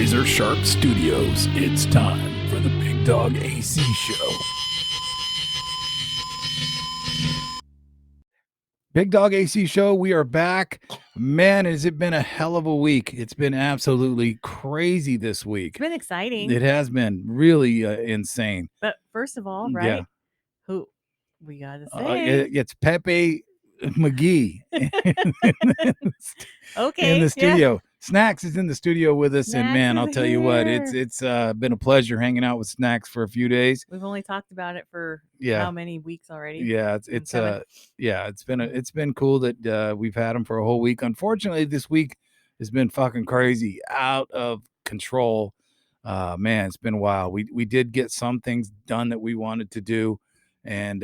Razor Sharp Studios, it's time for the Big Dog AC Show. Big Dog AC Show, we are back. Man, has it been a hell of a week. It's been absolutely crazy this week. It's been exciting. It has been really insane. But first of all, right? Yeah. Who we got to say? It's Pepe McGee Okay. in the studio. Yeah. Snacks is in the studio with us, and Snacks man, is I'll tell you what, here. it's been a pleasure hanging out with Snacks for a few days. We've only talked about it for Yeah. how many weeks already? Yeah, it's been cool that we've had him for a whole week. Unfortunately, this week has been fucking crazy, out of control. Man, it's been wild. We did get some things done that we wanted to do, and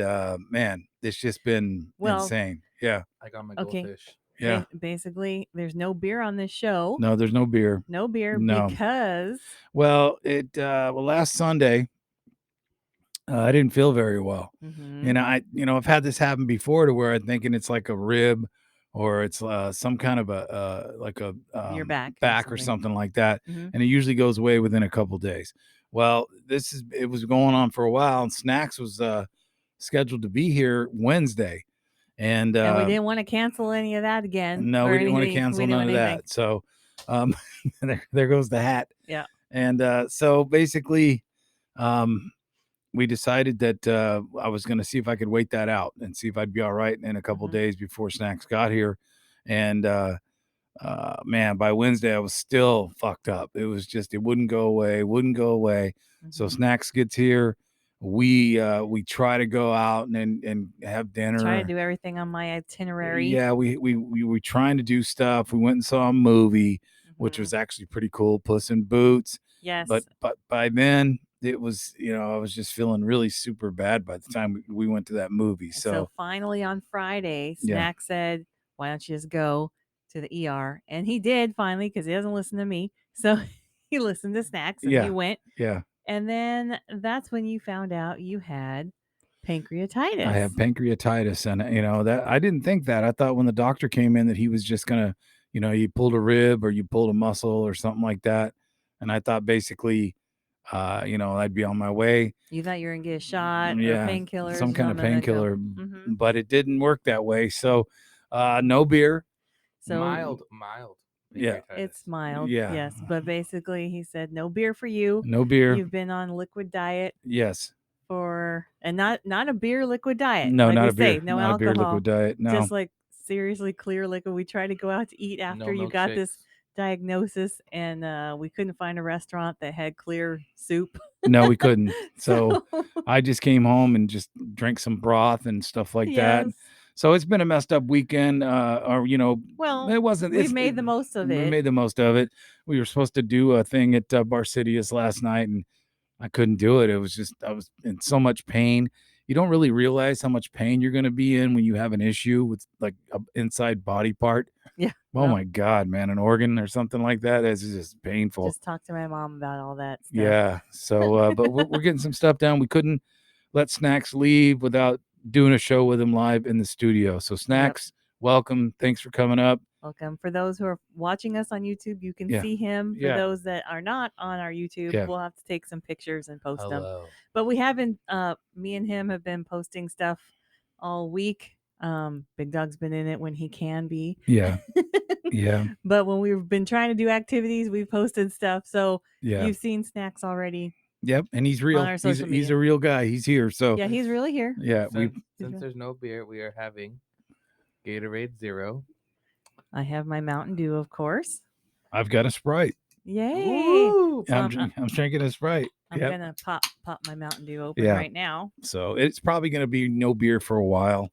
man, it's just been insane. Yeah, I got my Okay. goldfish. yeah. Basically, there's no beer on this show. No, there's no beer. No beer No. because Well, last Sunday, I didn't feel very well. Mhm. And I've had this happen before to where I'm thinking it's like a rib or it's some kind of Your back or something like that. Mhm. And it usually goes away within a couple days. Well, it was going on for a while, and Snacks was scheduled to be here Wednesday. And we didn't want to cancel any of that again. no, or we didn't want to anything. cancel We didn't none of want anything. that. So there goes the hat. Yeah. And so basically, we decided that I was going to see if I could wait that out and see if I'd be all right in a couple Mhm. days before Snacks got here. And man, by Wednesday I was still fucked up. It was just, it wouldn't go away. So Mhm. Snacks gets here. We try to go out and have dinner. Try to do everything on my itinerary. Yeah, we were trying to do stuff. We went and saw a movie, which Mhm. was actually pretty cool, Puss in Boots. Yes. But by then it was, I was just feeling really super bad by the time we went to that movie. So finally on Friday, Snack said, "Why don't you just go to the ER?" And he did finally, because he doesn't listen to me. So he listened to Snacks and he went. Yeah. And then that's when you found out you had pancreatitis. I have pancreatitis, and that I didn't think that. I thought when the doctor came in that he was just gonna, you pulled a rib or you pulled a muscle or something like that. And I thought basically, I'd be on my way. You thought you were gonna get a shot or painkillers, some kind of painkiller, Mhm. but it didn't work that way. So, no beer. So mild. Yeah. It's mild. Yeah. Yes. But basically he said no beer for you. No beer. You've been on liquid diet. Yes. And not a beer liquid diet. No, like not we a beer. say, no not alcohol. a beer liquid diet. No. Just like seriously clear liquid. We tried to go out to eat after you got this diagnosis, and we couldn't find a restaurant that had clear soup. No, we couldn't. So I just came home and just drank some broth and stuff like that. So it's been a messed up weekend. Well, it wasn't. We made the most of it. We made the most of it. We were supposed to do a thing at Barcidius last night, and I couldn't do it. It was just, I was in so much pain. You don't really realize how much pain you're going to be in when you have an issue with like an inside body part. Yeah. Oh my God, man, an organ or something like that is just painful. Just talk to my mom about all that stuff. Yeah. So, but we're getting some stuff down. We couldn't let Snacks leave without doing a show with him live in the studio. So Snacks, welcome. Thanks for coming up. Welcome. For those who are watching us on YouTube, you can see him. For those that are not on our YouTube, we'll have to take some pictures and post them. But we have been, me and him have been posting stuff all week. Big Dog's been in it when he can be. Yeah. Yeah. But when we've been trying to do activities, we've posted stuff. So you've seen Snacks already. Yep, and he's real. He's a real guy. He's here. So yeah, he's really here. Yeah, since there's no beer, we are having Gatorade Zero. I have my Mountain Dew, of course. I've got a Sprite. Yay! So I'm drinking a Sprite. I'm gonna pop my Mountain Dew open right now. So it's probably gonna be no beer for a while.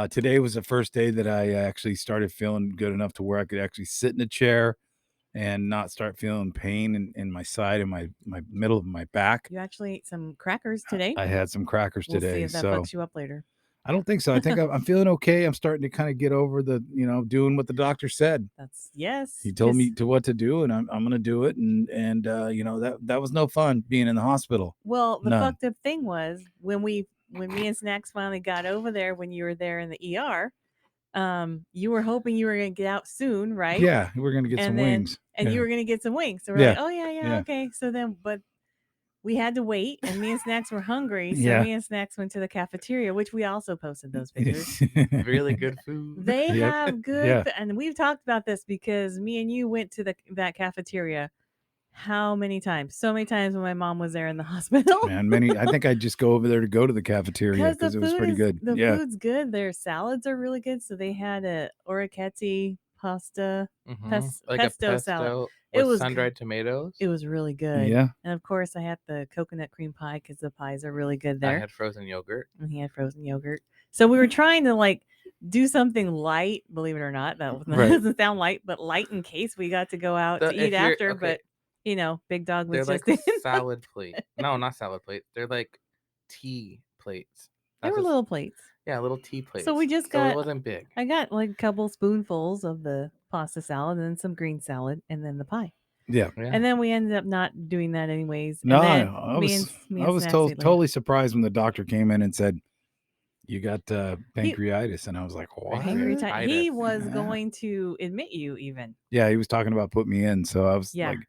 Today was the first day that I actually started feeling good enough to where I could actually sit in a chair and not start feeling pain in my side and my middle of my back. You actually ate some crackers today. I had some crackers today. We'll see if that fucks you up later. I don't think so. I think I'm feeling okay. I'm starting to kind of get over the, doing what the doctor said. Yes. He told me what to do, and I'm going to do it. And that was no fun being in the hospital. Well, the fucked up thing was when me and Snacks finally got over there, when you were there in the ER, you were hoping you were gonna get out soon, right? Yeah, we're gonna get some wings. And you were gonna get some wings. So we're like, oh yeah, okay. So then, but we had to wait, and me and Snacks were hungry, so me and Snacks went to the cafeteria, which we also posted those pictures. Really good food. They have good, and we've talked about this because me and you went to that cafeteria. How many times? So many times when my mom was there in the hospital. Man, I think I'd just go over there to go to the cafeteria because it was pretty good. The food's good. Their salads are really good. So they had a orecchiette pasta, like pesto a pesto salad. It was sun-dried tomatoes. It was really good. Yeah. And of course, I had the coconut cream pie because the pies are really good there. I had frozen yogurt. And he had frozen yogurt. So we were trying to like do something light, believe it or not. That doesn't sound light, but light in case we got to go out to eat after. Okay. But you know, Big Dog was They're just like salad plate. No, not salad plate. They're like tea plates. They were little plates. Yeah, little tea plates. So we just got. It wasn't big. I got like a couple spoonfuls of the pasta salad and then some green salad and then the pie. Yeah. And then we ended up not doing that anyways. No, I was totally surprised when the doctor came in and said, you got pancreatitis. And I was like, what? Pancreatitis. He was going to admit you even. Yeah, he was talking about putting me in. So I was like,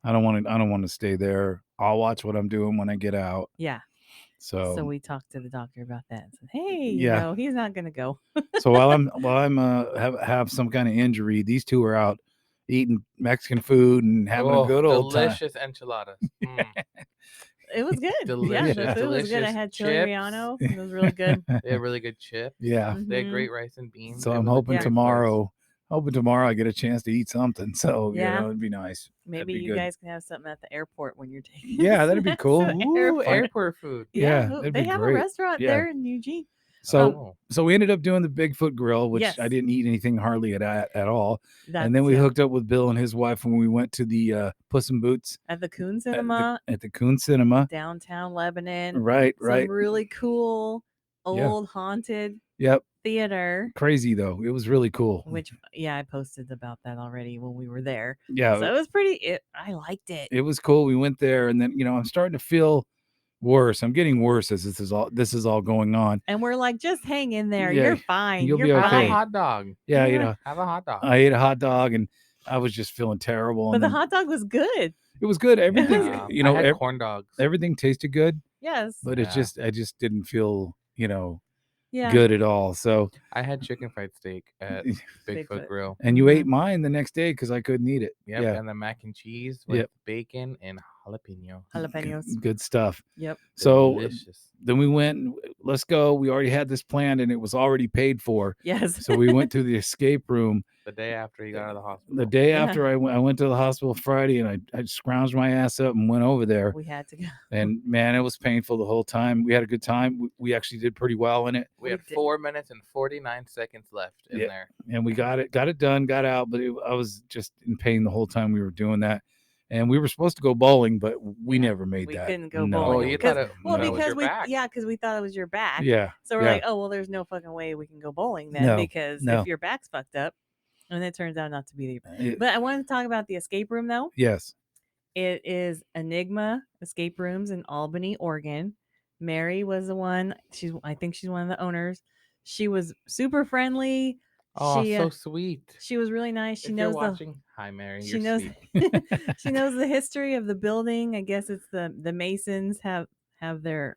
I don't want to stay there. I'll watch what I'm doing when I get out. Yeah. So we talked to the doctor about that and said, hey, you know, he's not going to go. So while I'm have some kind of injury, these two are out eating Mexican food and having a good old time. Delicious enchiladas. It was good. Delicious. Yeah, the food was good. I had chili relleno. It was really good. They had really good chips. Yeah. They had great rice and beans. So I'm hoping tomorrow I get a chance to eat something. So, you know, it'd be nice. Maybe you guys can have something at the airport when you're taking. Yeah, that'd be cool. Airport food. Yeah, they have a restaurant there in Eugene. So we ended up doing the Bigfoot grill, which I didn't eat anything hardly at all. And then we hooked up with Bill and his wife when we went to the Puss in Boots at the Coon Cinema. At the Coon Cinema, downtown Lebanon. Right. Some really cool old haunted theater. Crazy though, it was really cool. Which I posted about that already when we were there. Yeah, so it was pretty. I liked it. It was cool. We went there, and then I'm starting to feel worse. I'm getting worse as this is all going on. And we're like, just hang in there. You're fine. You'll be okay. Have a hot dog. Yeah, have a hot dog. I ate a hot dog, and I was just feeling terrible. But the hot dog was good. It was good. Everything, I had corn dogs. Everything tasted good. Yes, but I just didn't feel good at all. So I had chicken fried steak at Bigfoot Grill, and you ate mine the next day because I couldn't eat it. Yep, and the mac and cheese with bacon and jalapenos. Good stuff. Yep. So delicious. Then we went. Let's go. We already had this planned, and it was already paid for. Yes. So we went to the escape room. The day after he got out of the hospital. The day after I went to the hospital Friday, and I scrounged my ass up and went over there. We had to go. And man, it was painful the whole time. We had a good time. We actually did pretty well in it. We had 4 minutes and 49 seconds left in there. And we got it done, got out, but I was just in pain the whole time we were doing that. And we were supposed to go bowling, but we never made that. We couldn't go bowling. You thought it because was we thought it was your back. Yeah. So we're like, oh well, there's no fucking way we can go bowling then because if your back's fucked up, and it turns out not to be the. But I wanted to talk about the escape room though. Yes. It is Enigma Escape Rooms in Albany, Oregon. Mary was the one. I think she's one of the owners. She was super friendly. Oh, so sweet. She was really nice. She knows Hi, Mary. She knows. She knows the history of the building. I guess it's the Masons have their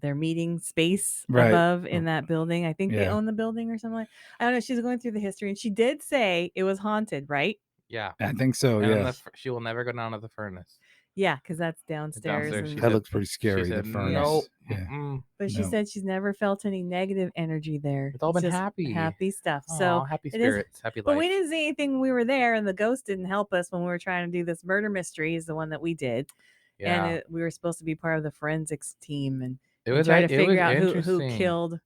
meeting space above in that building. I think they own the building or something. I don't know. She's going through the history, and she did say it was haunted, right? Yeah, I think so. Yeah, she will never go down to the furnace. Yeah, because that's downstairs. That looks pretty scary. The furnace. No. Yeah. But she said she's never felt any negative energy there. It's all been happy stuff. Aww, so happy spirits, happy life. But we didn't see anything when we were there, and the ghost didn't help us when we were trying to do this murder mystery. Is the one that we did, and we were supposed to be part of the forensics team, and try to figure out who killed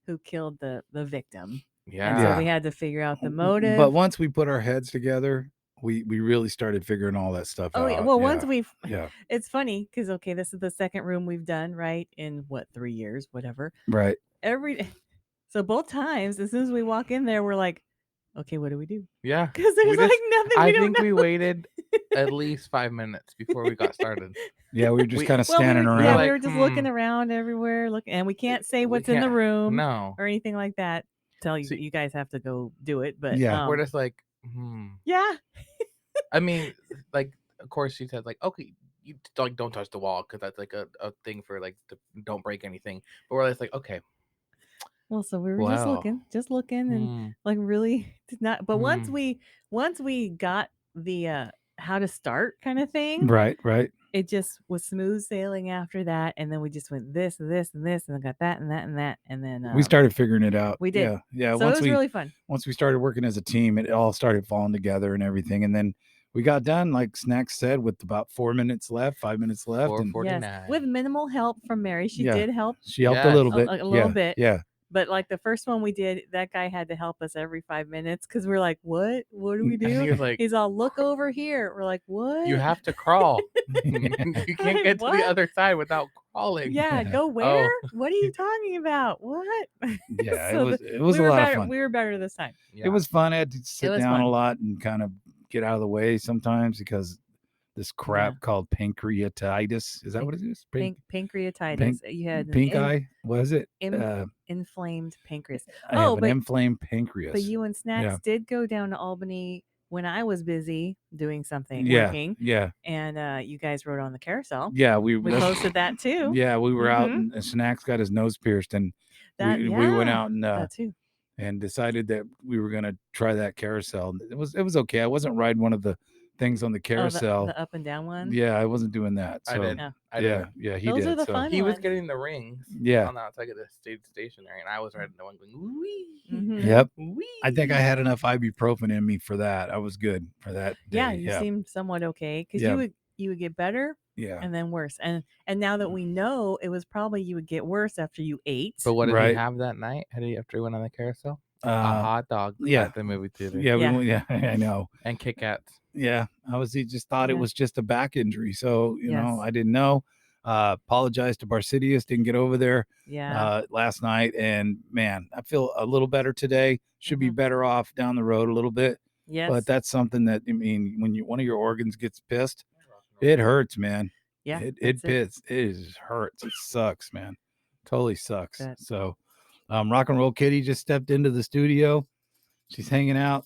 the victim. Yeah, and so we had to figure out the motive. But once we put our heads together, we really started figuring all that stuff out. Well, once it's funny because this is the second room we've done in 3 years, whatever. Right. So both times, as soon as we walk in there, we're like, okay, what do we do? Yeah, because there's nothing. I think we waited at least 5 minutes before we got started. Yeah, we were just kind of standing around. Yeah, we were just looking around everywhere, and we can't say what's in the room, or anything like that. tell you, you guys have to go do it. But we're just like, yeah. I mean, like, of course she said like, okay, you like don't touch the wall because that's like a thing for like don't break anything. But we're just like, okay. Well, so we were just looking, and like really did not. But once we got the how to start kind of thing, right, it just was smooth sailing after that, and then we just went this and this and this, and then got that and that and that, and then we started figuring it out. We did, yeah. So it was really fun. Once we started working as a team, it all started falling together and everything, and then we got done, like Snacks said, with about 5 minutes left, and 4:49. Yes, with minimal help from Mary. She did help. She helped a little bit, a little bit. Yeah. But like the first one we did, that guy had to help us every 5 minutes because we're like, what? What do we do? He was like, he's all, look over here. We're like, what? You have to crawl. You can't get to the other side without crawling. Yeah, go where? What are you talking about? What? Yeah, so it was a lot of fun. We were better this time. Yeah. It was fun. I had to sit down a lot and kind of get out of the way sometimes because this crap called pancreatitis. Is that what it is? Pancreatitis. You had pink eye. What is it? Inflamed pancreas. I have an inflamed pancreas. But you and Snacks did go down to Albany when I was busy doing something, working. Yeah. And you guys rode on the carousel. Yeah, we posted that too. Yeah, we were out and Snacks got his nose pierced, and we went out and that too. And decided that we were gonna try that carousel. It was okay. I wasn't riding one of the things on the carousel, the up and down one. Yeah, I wasn't doing that. So, I did. Yeah, he Those did. Are the fun he ones. was getting the rings. Yeah, on the outside of the stationary, and I was riding the one going wee. Yep. Wee. I think I had enough ibuprofen in me for that. I was good for that day. Yeah, you seemed somewhat okay because you would get better. Yeah. And then worse. And now that we know, it was probably you would get worse after you ate. But what did he have that night? After he went on the carousel? A hot dog at the movie theater. Yeah, I know. And Kit Kats. Yeah, he just thought it was just a back injury. So, you know, I didn't know. Apologized to Barsidius, didn't get over there last night. And man, I feel a little better today. Should be better off down the road a little bit. Yes. But that's something that, I mean, when one of your organs gets pissed, it hurts, man. Yeah. It hurts. It sucks, man. Totally sucks. So Rock and Roll Kitty just stepped into the studio. She's hanging out.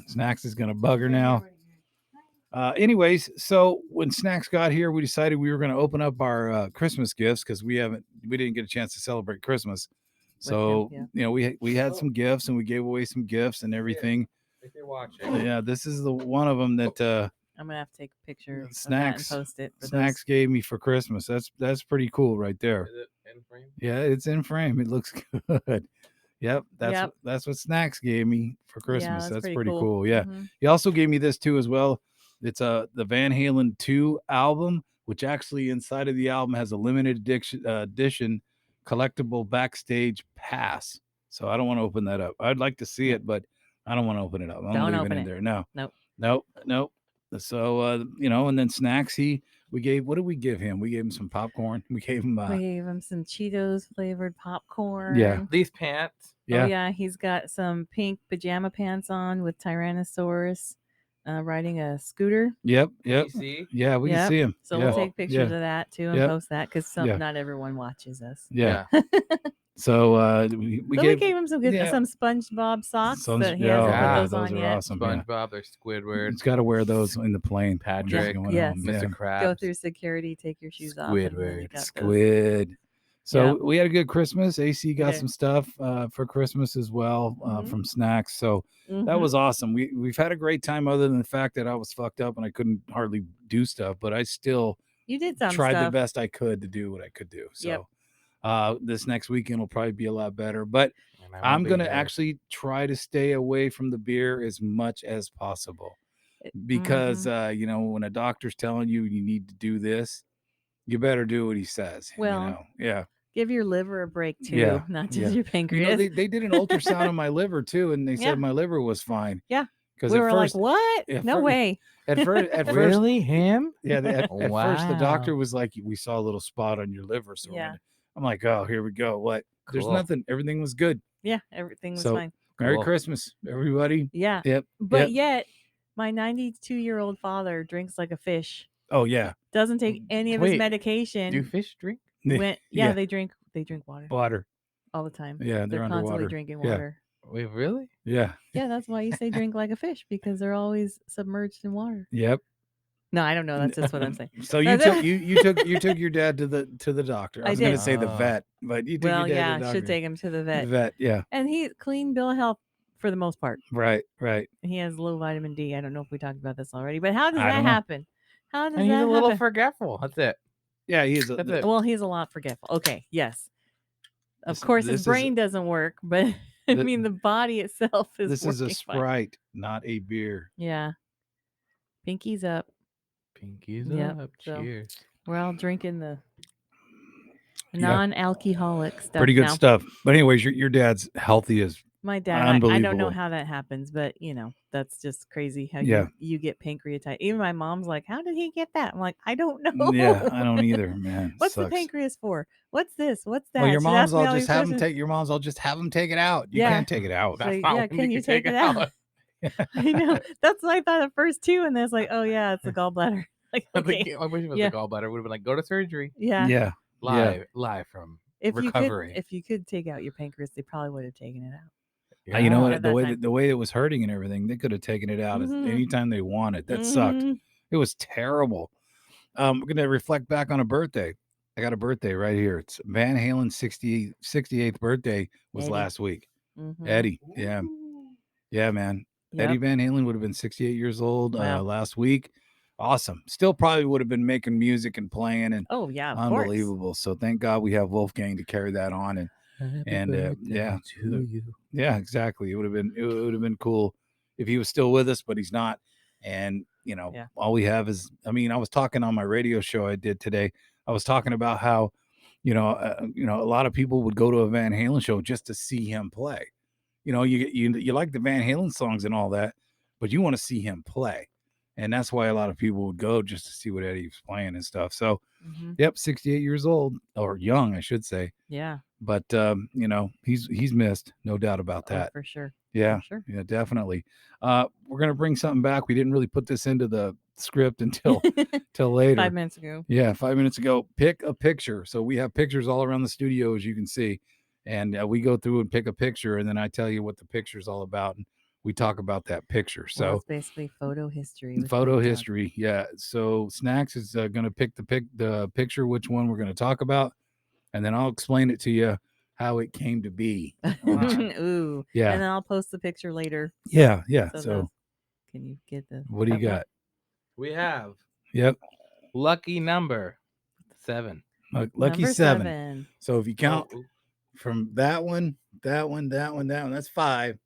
Snacks is gonna bug her now. Anyways, so when Snacks got here, we decided we were going to open up our Christmas gifts because we didn't get a chance to celebrate Christmas. So you know, we had some gifts and we gave away some gifts and everything. If you're watching, yeah, this is the one of them that I'm gonna have to take a picture. Snacks of that and post it. Snacks gave me for Christmas. That's pretty cool right there. Is it in frame? Yeah, it's in frame. It looks good. Yep, that's what Snacks gave me for Christmas. Yeah, that's pretty cool. Yeah, he also gave me this too as well. It's the Van Halen 2 album, which actually inside of the album has a limited edition collectible backstage pass. So I don't want to open that up. I'd like to see it, but I don't want to open it up. Don't leave open it in there. No. Nope. So you know, and then Snacks, what did we give him? We gave him some popcorn. We gave him some Cheetos flavored popcorn. Yeah. These pants. Yeah. Oh yeah, he's got some pink pajama pants on with Tyrannosaurus riding a scooter. Yep. See? Yeah, we can see him. So we'll take pictures of that too and post that because not everyone watches us. Yeah. So we gave him some some SpongeBob socks that he hasn't put those on yet. Awesome, SpongeBob, they're Squidward. He's got to wear those in the plane. Patrick, Mr. Krabs. Go through security, take your shoes off. Squid. So we had a good Christmas. AC got some stuff for Christmas as well from Snacks. So that was awesome. We've had a great time other than the fact that I was fucked up and I couldn't hardly do stuff, but I still tried the best I could to do what I could do. So this next weekend will probably be a lot better, but I'm going to actually try to stay away from the beer as much as possible because, you know, when a doctor's telling you need to do this, you better do what he says. Well, you know? Give your liver a break too, not just your pancreas. You know, they did an ultrasound on my liver too, and they said my liver was fine. Yeah. Because we were like, what? No way. At first, really him? Yeah. At first, the doctor was like, we saw a little spot on your liver. So I'm like, oh, here we go. What? Cool. There's nothing. Everything was good. Yeah, everything was fine. Merry Christmas, everybody. Yeah. Yep. But yet, my 92-year-old father drinks like a fish. Oh yeah. Doesn't take any of his medication. Do fish drink? They drink water. Water all the time. Yeah, they're constantly drinking water. Wait, really? Yeah. Yeah, that's why you say drink like a fish, because they're always submerged in water. Yep. No, I don't know. That's just what I'm saying. So you took your dad to the doctor. I was going to say the vet, but you took your dad to the doctor. Should take him to the vet. The vet, yeah. And he clean bill of health for the most part. Right. He has low vitamin D. I don't know if we talked about this already, but how does that happen? How does and that he's a happen? little forgetful. That's it. Yeah, That's it. Well, he's a lot forgetful. Okay, yes. Of course, his brain doesn't work, but I mean, the body itself is. This is a Sprite, fine. not a beer. Yeah. Pinkies up. Up. Cheers. We're all drinking the non-alcoholic stuff. Pretty good stuff. But anyways, your dad's healthy as my dad. I don't know how that happens, but that's just crazy how you get pancreatitis. Even my mom's like, "How did he get that?" I'm like, "I don't know." Yeah, I don't either, man. What's the pancreas for? What's this? What's that? Well, your mom's all just have him take. Your mom's all just have him take it out. You can't take it out. That's not can you take it out? I know. That's what I thought at first too, and then it's like, oh yeah, it's the gallbladder. Like, okay. I wish it was the gallbladder. Would have been like, go to surgery. Yeah. Live from recovery. If you could take out your pancreas, they probably would have taken it out. Yeah. You know what? The way it was hurting and everything, they could have taken it out anytime they wanted. That sucked. It was terrible. We're gonna reflect back on a birthday. I got a birthday right here. It's Van Halen's 68th birthday was last week. Eddie, yeah, man. Yep. Eddie Van Halen would have been 68 years old last week. Awesome. Still probably would have been making music and playing and unbelievable. Course. So thank God we have Wolfgang to carry that on yeah, exactly. It would have been cool if he was still with us, but he's not. And all we have is, I was talking on my radio show I did today. I was talking about how, a lot of people would go to a Van Halen show just to see him play. You like the Van Halen songs and all that, but you want to see him play. And that's why a lot of people would go just to see what Eddie was playing and stuff. So, yep, 68 years old, or young, I should say. Yeah. But, he's missed, no doubt about that. For sure. Yeah, for sure. Yeah, definitely. We're going to bring something back. We didn't really put this into the script until later. 5 minutes ago. Yeah, 5 minutes ago. Pick a picture. So we have pictures all around the studio, as you can see. And we go through and pick a picture, and then I tell you what the picture's all about. And we talk about that picture. So it's basically photo history. Photo history, yeah. So Snacks is going to pick the picture, which one we're going to talk about, and then I'll explain it to you how it came to be. Ooh, yeah. And then I'll post the picture later. Yeah. So can you get the? What do you got? We have. Yep. Lucky number 7. Lucky 7. So if you count from that one, that's 5.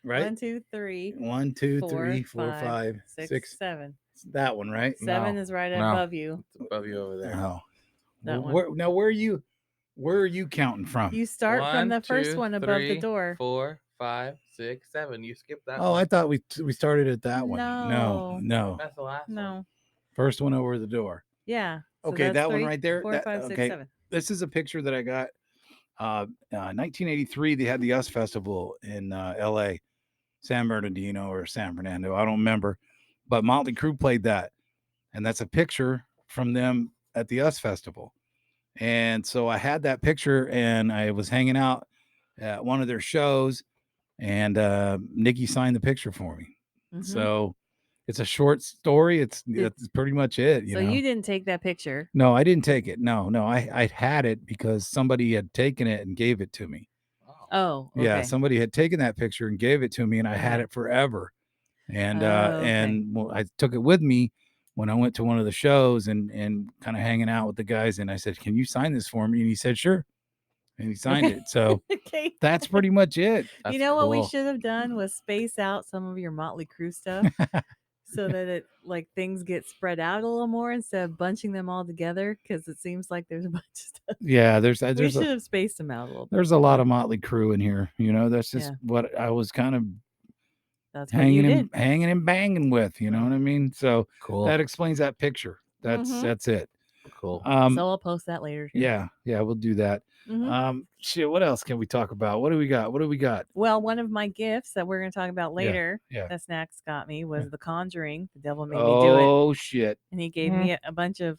Right? 1, 2, 3. 1, 2, 3, 4, 5, 6, 7. That one, right? 7 is right above you. It's above you over there. Oh. Now where are you counting from? You start from the first one above the door. 4, 5, 6, 7. You skipped that. Oh, one. I thought we started at that one. No. That's the last one. First one over the door. Yeah. So okay, that 3, one right there. 4, 5, 6, 7. This is a picture that I got. 1983, they had the US Festival in LA, San Bernardino or San Fernando. I don't remember, but Motley Crue played that. And that's a picture from them at the US Festival. And so I had that picture and I was hanging out at one of their shows and Nikki signed the picture for me. So it's a short story. It's pretty much it. So you didn't take that picture? No, I didn't take it. No. I had it because somebody had taken it and gave it to me. Oh, okay. Yeah. Somebody had taken that picture and gave it to me and I had it forever. And, and I took it with me when I went to one of the shows and kind of hanging out with the guys. And I said, can you sign this for me? And he said, sure. And he signed it. So that's pretty much it. That's what we should have done was space out some of your Motley Crue stuff so that it things get spread out a little more instead of bunching them all together, because it seems like there's a bunch of stuff. Yeah, we should have spaced them out a little bit. There's a lot of Motley Crue in here. That's just what I was kind of That's hanging and banging with. You know what I mean? So cool. That explains that picture. That's it. Cool. So I'll post that later too. Yeah, we'll do that. Shit, what else can we talk about? What do we got? Well, one of my gifts that we're going to talk about later that Snacks got me was The Conjuring. The devil made me do it. Oh shit. And he gave me a bunch of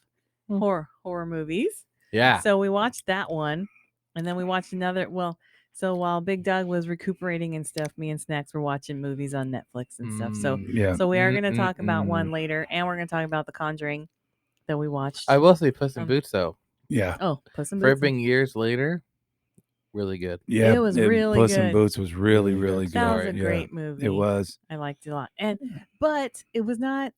horror movies. Yeah. So we watched that one, and then we watched another. Well, So while Bigdog was recuperating and stuff, me and Snacks were watching movies on Netflix and stuff. So we are going to talk about one later, and we're going to talk about The Conjuring that we watched. I will say Puss in Boots though. Yeah. Oh, Puss in Boots. For it being years later, really good. Yeah, it was really Puss good. in Boots was really good. That was a great movie. It was. I liked it a lot, but it was not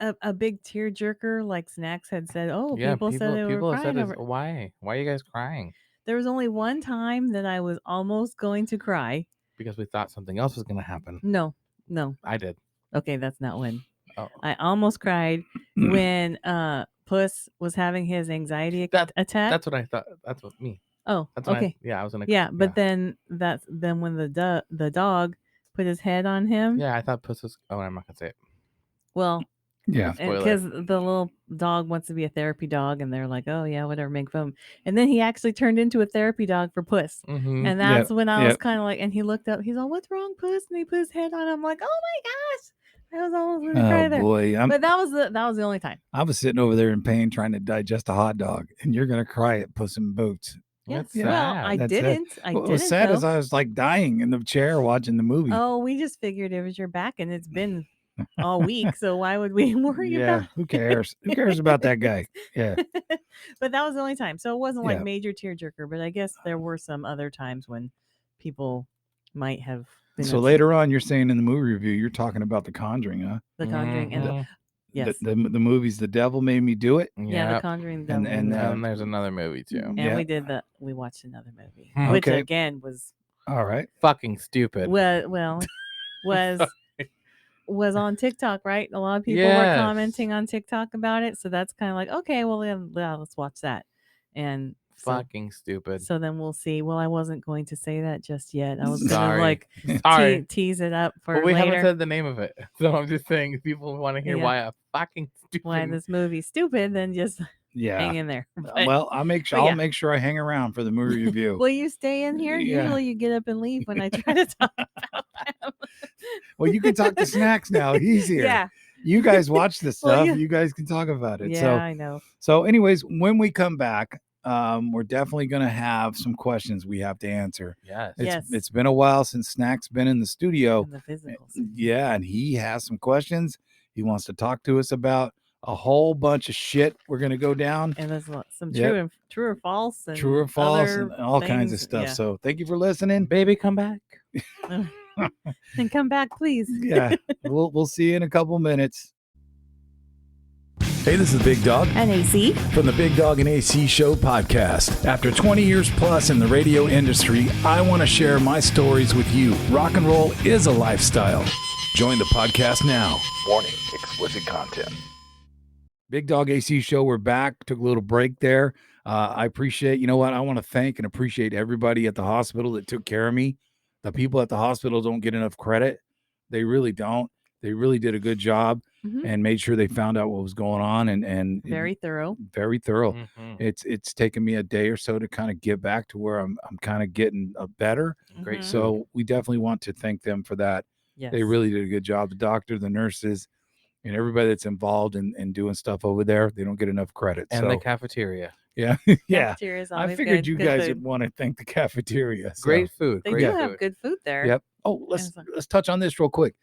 a big tearjerker like Snacks had said. Oh, yeah, people said they were crying over. Why are you guys crying? There was only one time that I was almost going to cry because we thought something else was going to happen. No, I did. Okay, that's not when. Oh. I almost cried when Puss was having his anxiety attack. That's what I thought. That's what me. Oh, that's okay. I was gonna. Yeah, but then when the dog put his head on him. Yeah, I thought Puss was. Oh, I'm not gonna say it. Well, yeah, because the little dog wants to be a therapy dog, and they're like, "Oh yeah, whatever, make fun." And then he actually turned into a therapy dog for Puss, and that's when I was kind of like, and he looked up, he's all, "What's wrong, Puss?" And he put his head on him. I'm like, "Oh my gosh!" I was almost gonna cry there. Boy, but that was the only time. I was sitting over there in pain trying to digest a hot dog, and you're gonna cry at Puss in Boots. Yes. Well, I didn't. What was sad is I was like dying in the chair watching the movie. Oh, we just figured it was your back, and it's been all week, so why would we worry about it? Who cares? Who cares about that guy? Yeah. But that was the only time. So it wasn't like major tearjerker, but I guess there were some other times when people might have been so upset. Later on, you're saying in the movie review, you're talking about The Conjuring, huh? The Conjuring and the movies The Devil Made Me Do It. Yeah, The Conjuring. And there's another movie too. And we watched another movie, which again was all right, fucking stupid. Well, was on TikTok, right? A lot of people were commenting on TikTok about it, so that's kind of like, okay, well, let's watch that. And fucking stupid. So then we'll see. Well, I wasn't going to say that just yet. I was going to tease it up for we later. Haven't said the name of it, so I'm just saying if people want to hear why a fucking stupid. Why this movie's stupid, then just hang in there. But, well, I'll make sure I hang around for the movie review. Will you stay in here? Usually you get up and leave when I try to talk about them. Well, you can talk to Snacks now. He's here. Yeah. You guys watch this stuff. You guys can talk about it. Yeah, I know. So anyways, when we come back, we're definitely going to have some questions we have to answer. Yes. It's been a while since Snack's been in the studio. In the physical. Yeah, and he has some questions he wants to talk to us about. A whole bunch of shit we're going to go down. And there's some true or false. And true or false and all kinds of stuff. Yeah. So thank you for listening. Baby, come back. And come back, please. Yeah, we'll see you in a couple minutes. Hey, this is Bigdog and AC from the Bigdog and AC Show podcast. After 20 years plus in the radio industry, I want to share my stories with you. Rock and roll is a lifestyle. Join the podcast now. Warning, explicit content. Bigdog AC Show, we're back. Took a little break there. I appreciate, you know what? I want to thank and appreciate everybody at the hospital that took care of me. The people at the hospital don't get enough credit. They really don't. They really did a good job and made sure they found out what was going on and very thorough. Very thorough. Mm-hmm. It's taken me a day or so to kind of get back to where I'm kind of getting better. Great. So we definitely want to thank them for that. Yes. They really did a good job. The doctor, the nurses, and everybody that's involved in doing stuff over there, they don't get enough credit. And the cafeteria. Yeah. Yeah. I figured good, you guys would want to thank the cafeteria. So. Great food. They do have good food there. Yep. Oh, let's touch on this real quick.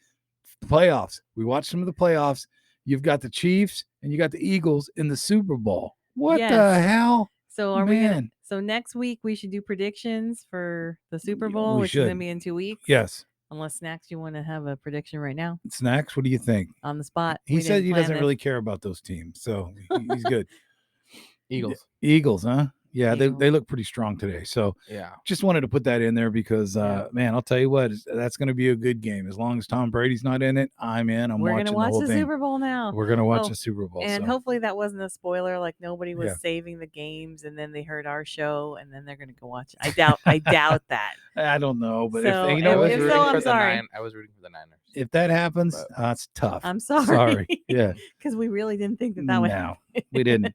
The playoffs. We watched some of the playoffs. You've got the Chiefs and you got the Eagles in the Super Bowl. What the hell? So are we gonna, so next week we should do predictions for the Super Bowl, which is gonna be in 2 weeks. Yes. Unless Snacks, you want to have a prediction right now? Snacks, what do you think? On the spot. He said he doesn't really care about those teams, so he's good. Eagles, huh? Yeah, they look pretty strong today. So just wanted to put that in there because, man, I'll tell you what, that's going to be a good game. As long as Tom Brady's not in it, I'm in. We're going to watch the Super Bowl now. We're going to watch the Super Bowl. And hopefully that wasn't a spoiler. Like nobody was saving the games and then they heard our show and then they're going to go watch it. I doubt that. I don't know. But so, if I'm sorry. I was rooting for the Niners. If that happens, it's tough. I'm sorry. Sorry. Yeah. Because we really didn't think that would happen. No, we didn't.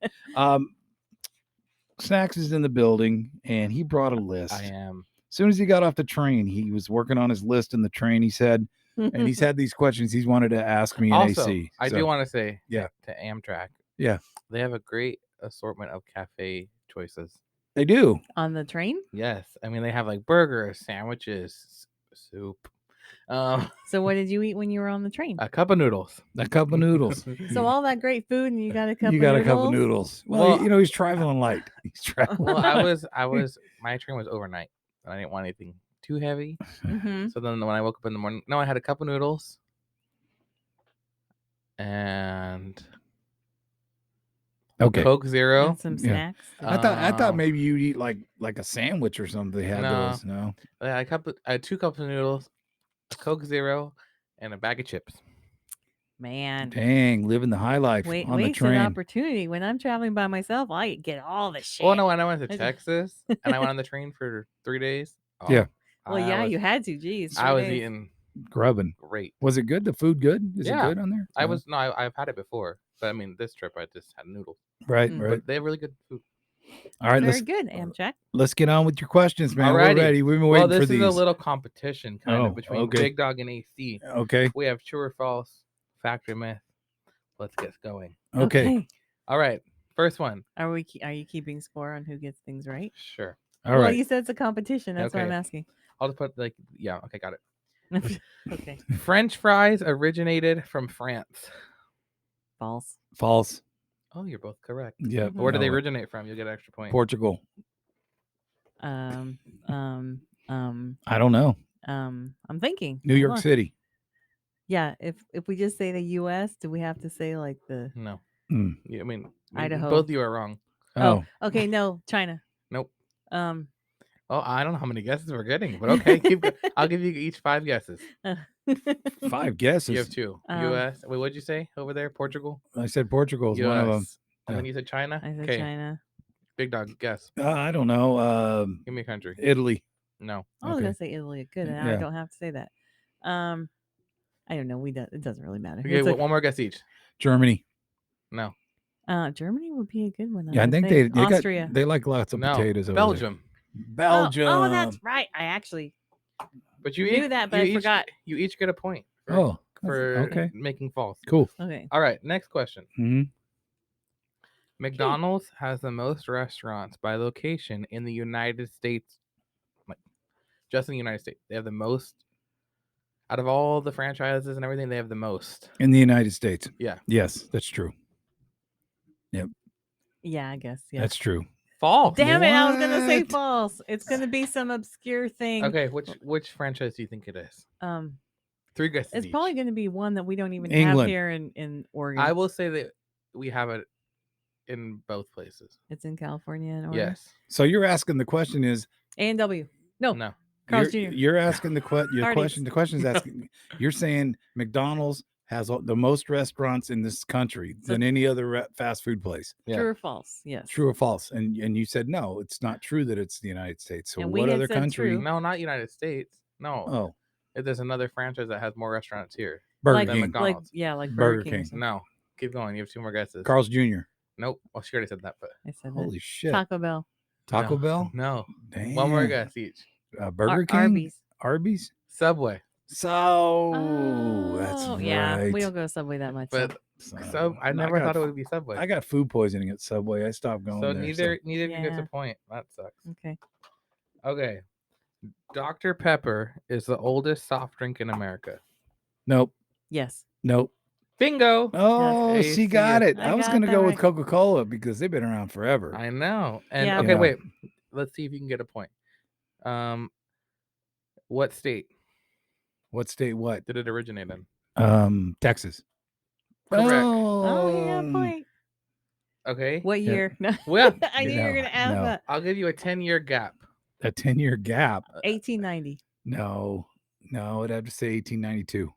Snacks is in the building and he brought a list. I am. As soon as he got off the train, he was working on his list in the train. He said, and he's had these questions he's wanted to ask me in AC. I do want to say, to Amtrak. Yeah. They have a great assortment of cafe choices. They do. On the train? Yes. I mean, they have like burgers, sandwiches, soup. So what did you eat when you were on the train? A cup of noodles. A cup of noodles. So all that great food and you got a cup You of got noodles? a cup of noodles. Well, he's traveling light. He's traveling. Well, I was. My train was overnight, and I didn't want anything too heavy. Mm-hmm. So then when I woke up in the morning, I had a cup of noodles and Coke Zero and some snacks. I thought maybe you'd eat like a sandwich or something. They had those. No. I had 2 cups of noodles, a Coke Zero, and a bag of chips. Man, dang, living the high life on the wasted train. opportunity. When I'm traveling by myself, I get all the shit. Well, no, when I went to Texas and I went on the train for 3 days. Yeah. Well, you had to. Geez, I was eating grubbing. Great. Was it good? The food good? Is it good on there? I've had it before, but I mean, this trip I just had noodles. Right, right. But they have really good food. All right, very good, Amtrak. Let's get on with your questions, man. Alrighty. We're ready. We've been waiting for these. This is a little competition kind of between Bigdog and AC. Okay. We have true or false, fact or myth. Let's get going. Okay. All right. First one. Are you keeping score on who gets things right? Sure. All right. Well, you said it's a competition. That's what I'm asking. I'll just put okay, got it. Okay. French fries originated from France. False. False. Oh, you're both correct. Yeah. Where do they originate from? You'll get an extra point. Portugal. I don't know. I'm thinking. New York City. Yeah. If we just say the U.S., do we have to say like the? No. Yeah, I mean, Idaho. Both of you are wrong. Oh. Okay. No. China. Nope. Oh, I don't know how many guesses we're getting, but okay, I'll give you each 5 guesses. 5 guesses. You have 2. U.S. Wait, what'd you say over there? Portugal. I said Portugal is one of them. And then you said China. I said China. Bigdog, guess. I don't know. Give me a country. Italy. No. I was gonna say Italy. Good. I don't have to say that. I don't know. It doesn't really matter. Okay, one more guess each. Germany. No. Germany would be a good one. Yeah, I think they Austria. They like lots of potatoes. Belgium. Belgium. Oh, that's right. I actually. But you knew that, but I forgot. You each get a point. For making false. Cool. Okay. All right. Next question. Mm-hmm. McDonald's has the most restaurants by location in the United States. Just in the United States, they have the most. Out of all the franchises and everything, they have the most in the United States. Yeah. Yes, that's true. Yep. Yeah, I guess. Yeah. That's true. False. Damn it! I was gonna say false. It's gonna be some obscure thing. Okay, which franchise do you think it is? 3 guesses. It's probably gonna be one that we don't even England. have here in Oregon. I will say that we have it in both places. It's in California and Oregon. Yes. So you're asking the question is A&W. No. Carl's Jr. You're asking the question. The question is asking. You're saying McDonald's has the most restaurants in this country than any other fast food place. Yeah. True or false? Yes. True or false? And you said no, it's not true that it's the United States. So and what other country? True. No, not United States. No. Oh. There's another franchise that has more restaurants here. Burger King. McDonald's. Like Burger King. No. Keep going. You have 2 more guesses. Carl's Jr. Nope. Well, she already said that, but I said holy shit. Taco Bell. Taco Bell? No. Damn. 1 more guess each. Burger King. Arby's. Subway. So that's right. Yeah, we don't go to Subway that much. But I never thought it would be Subway. I got food poisoning at Subway. I stopped going there. Neither of you gets a point. That sucks. Okay. Dr. Pepper is the oldest soft drink in America. Nope. Yes. Nope. Bingo. Oh, she got it. I was going to go with Coca-Cola because they've been around forever. I know. And wait. Let's see if you can get a point. What state? What state? What did it originate in? Texas. Correct. Oh, you got a point. Okay. What year? Yeah. Well, I knew you were gonna ask that. I'll give you a 10-year gap. A 10-year gap. 1890. No, I'd have to say 1892.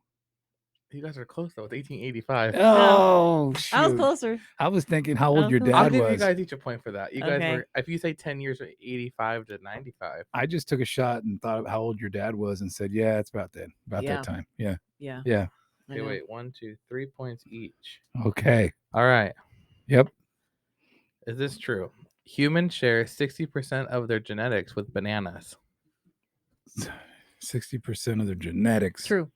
You guys are close though. It's 1885. Oh, shoot. I was closer. I was thinking how old your dad was. I'll give you guys each a point for that. You guys were. If you say 10 years, 85 to 95. I just took a shot and thought of how old your dad was and said, "Yeah, it's about that. That time." Yeah. Yeah. Okay, wait. 1, 2, 3 points each. Okay. All right. Yep. Is this true? Humans share 60% of their genetics with bananas. 60% of their genetics. True.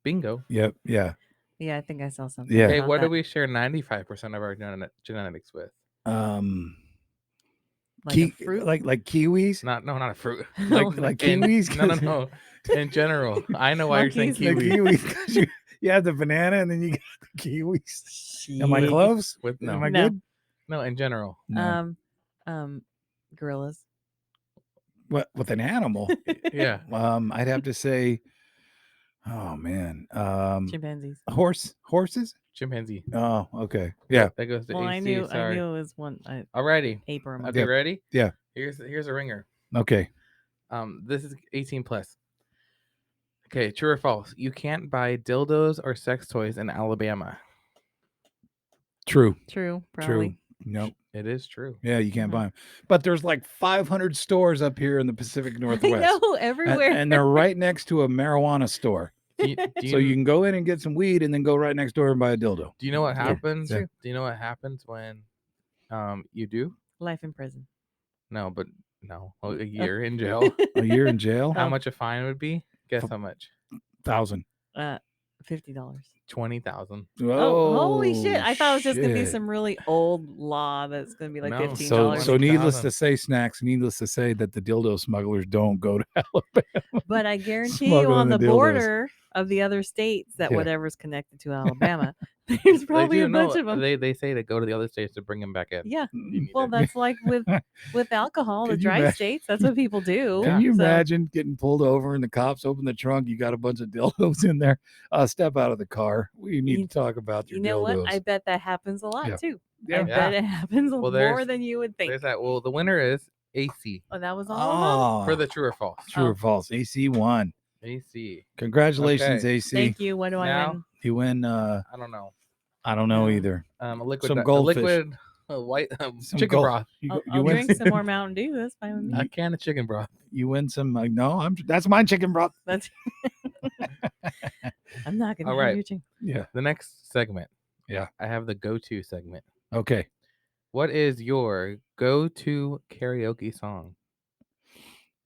Bingo. Yep. Yeah. Yeah, I think I saw something. Yeah. Okay, what do we share 95% of our genetics with? Like a fruit? like kiwis? Not a fruit. Like kiwis? No. In general, I know why you're saying Monkeys? The kiwi. kiwis, 'cause you have the banana and then you got the kiwis. Am I Shit. close? No. Am I No. good? No, in general. No. Gorillas. What with an animal? Yeah. I'd have to say, oh man, Chimpanzees. horses. Chimpanzee. Oh, okay, yeah. That goes to Well, AC. I knew it was one. Alrighty. Ape or a monkey. Okay, ready? Yeah. Here's a ringer. Okay. This is 18 plus. Okay, true or false? You can't buy dildos or sex toys in Alabama. True. Probably. Nope. It is true. Yeah, you can't buy them. But there's like 500 stores up here in the Pacific Northwest. I know, everywhere. And they're right next to a marijuana store. So you can go in and get some weed and then go right next door and buy a dildo. Do you know what happens? True. Do you know what happens when you do? Life in prison. No, but no. A year in jail. A year in jail? How much a fine would be? Guess how much? 1,000. $50. 20,000. Oh, holy shit. I thought it was just going to be some really old law that's going to be like No. $15. So needless to say, Snacks, needless to say that the dildo smugglers don't go to Alabama. But I guarantee you on the dildos. border of the other states that whatever's connected to Alabama, there's probably a bunch of them. They say to go to the other states to bring them back in. Yeah. Well, that's like with alcohol, the dry states. That's what people do. Can you imagine getting pulled over and the cops open the trunk? You got a bunch of dildos in there. Step out of the car. We need to talk about your dildos. You know what? I bet that happens a lot too. Yeah. I bet it happens more than you would think. There's that. Well, the winner is AC. Oh, that was all for the true or false. True or false? AC won. AC. Congratulations, AC. Thank you. What do I win? You win. I don't know. I don't know either. A liquid. Some goldfish. A liquid white chicken broth. I'll drink some more Mountain Dew. That's fine with me. A can of chicken broth. You win some. No, that's my chicken broth. That's. I'm not gonna. All right. Your chicken. Yeah. The next segment. Yeah. I have the go-to segment. Okay. What is your go-to karaoke song?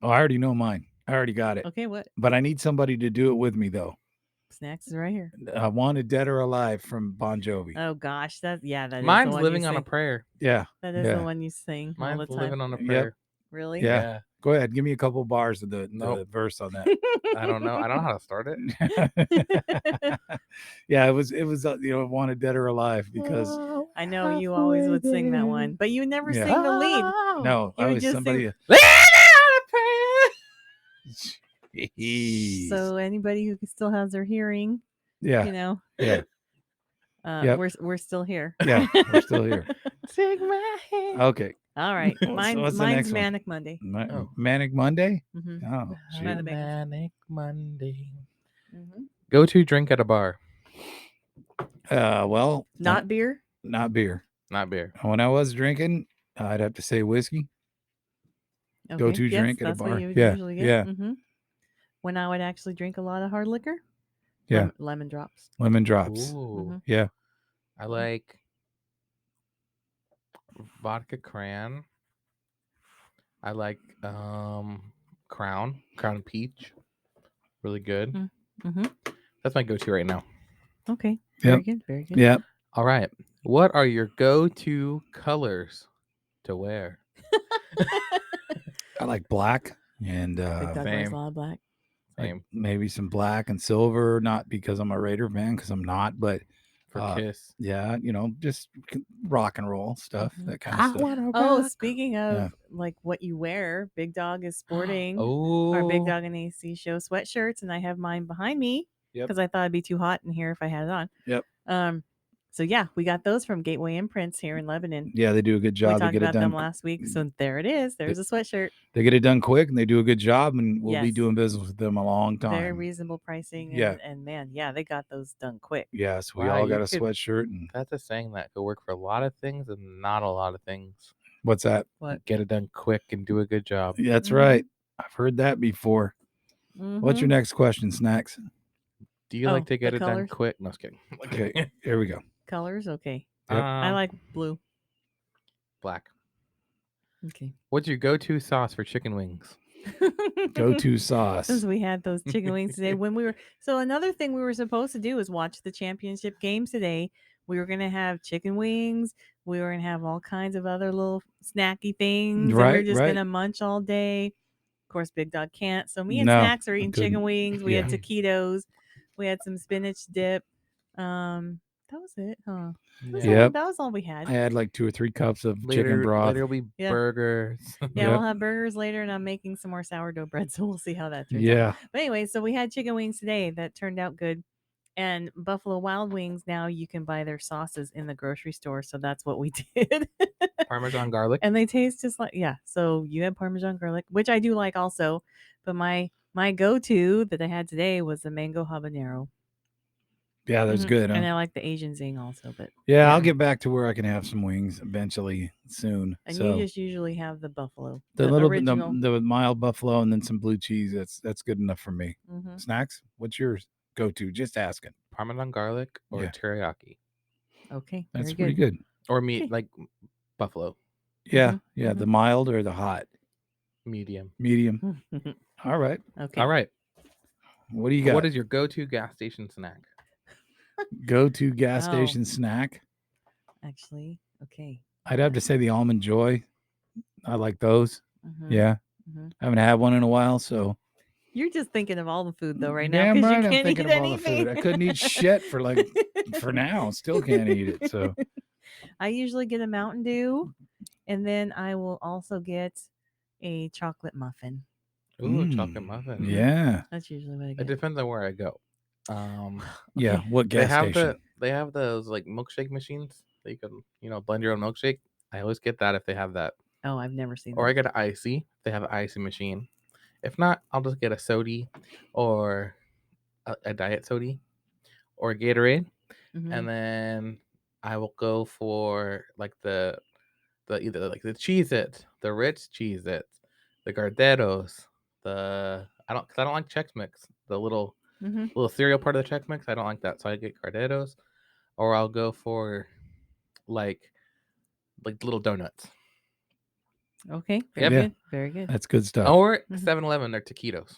Oh, I already know mine. I already got it. Okay, what? But I need somebody to do it with me though. Snacks is right here. Wanted Dead or Alive from Bon Jovi. Oh gosh, that mine's is the one Living you on a sing. Prayer. Yeah. That is the one you sing all Mine's the time. Living on a Prayer. Really? Yeah. Go ahead. Give me a couple bars of the verse on that. I don't know. I don't know how to start it. Yeah, it was Wanted Dead or Alive because I know you always would sing that one, but you never sing the lead. No, you I was just somebody. So anybody who still has their hearing, yeah, yeah, yep. we're still here. Yeah, we're still here. Take my hand. Okay. All right. Mine's Manic Monday. Manic Monday? Mm-hmm. Oh, shit. Manic Monday. Mm-hmm. Go to drink at a bar. Well, not beer. Not beer. When I was drinking, I'd have to say whiskey. Okay. Go to drink at a bar. Yeah. Mm-hmm. When I would actually drink a lot of hard liquor. Yeah. Lemon drops. Lemon drops. Ooh. Yeah. I like vodka cran. I like Crown Peach. Really good. Mm-hmm. That's my go-to right now. Okay. Very good. Very good. Yep. All right. What are your go-to colors to wear? I like black and Bigdog wears a lot of black. Same. Maybe some black and silver, not because I'm a Raider fan, because I'm not, but for Kiss. Yeah, just rock and roll stuff, that kind of stuff. Oh, speaking of like what you wear, Bigdog is sporting our Bigdog and AC show sweatshirts, and I have mine behind me because I thought it'd be too hot in here if I had it on. Yep. So yeah, we got those from Gateway Imprints here in Lebanon. Yeah, they do a good job. We talked they get about it done them last week, so there it is. There's a sweatshirt. They get it done quick, and they do a good job, and we'll be doing business with them a long time. Very reasonable pricing. And man, they got those done quick. Yes, we all got a sweatshirt. And that's a saying that could work for a lot of things and not a lot of things. What's that? What? Get it done quick and do a good job. Yeah, that's right. I've heard that before. What's your next question, Snacks? Do you like to get it done quick? No, I was kidding. Okay, here we go. Colors, okay. Yep. I like blue. Black. Okay. What's your go-to sauce for chicken wings? Go-to sauce. Since we had those chicken wings today, so another thing we were supposed to do is watch the championship games today. We were gonna have chicken wings. We were gonna have all kinds of other little snacky things, and we were just gonna munch all day. Of course, Bigdog can't. So me and Snacks are eating chicken wings. We had taquitos. We had some spinach dip. That was it, huh? That was all we had. I had like 2 or 3 cups of chicken broth. Later will be burgers. We'll have burgers later, and I'm making some more sourdough bread, so we'll see how that turns out. But anyway, so we had chicken wings today. That turned out good. And Buffalo Wild Wings, now you can buy their sauces in the grocery store, so that's what we did. Parmesan garlic. And they taste just like, so you had Parmesan garlic, which I do like also. But my go-to that I had today was the mango habanero. Yeah, that's good. Huh? And I like the Asian zing also, but I'll get back to where I can have some wings eventually soon. And you just usually have the buffalo, the little original. The mild buffalo, and then some blue cheese. That's good enough for me. Snacks, what's yours? Go-to? Just asking. Parmesan garlic or teriyaki. Okay, that's pretty good. Or meat like buffalo. Yeah, the mild or the hot. Medium. All right. Okay. All right. What do you got? What is your go-to gas station snack? Go-to gas station snack? Actually, okay. I'd have to say the Almond Joy. I like those. Yeah. I haven't had one in a while, so. You're just thinking of all the food though right now. Damn right, I'm thinking of all the food. I couldn't eat shit for now. Still can't eat it. So I usually get a Mountain Dew, and then I will also get a chocolate muffin. Ooh, chocolate muffin. Yeah. That's usually what I get. It depends on where I go. What gas station? They have those like milkshake machines that you can, blend your own milkshake. I always get that if they have that. Oh, I've never seen or that. I get an icy. They have an icy machine. If not, I'll just get a sody or a diet sody or a Gatorade, and then I will go for like the either like the Cheez-It, the Ritz Cheez-It, the Garderos, I don't like Chex Mix, the little cereal part of the Chex Mix. I don't like that, so I get Garderos, or I'll go for like little donuts. Okay. Very good. That's good stuff. Or 7-Eleven, they're taquitos.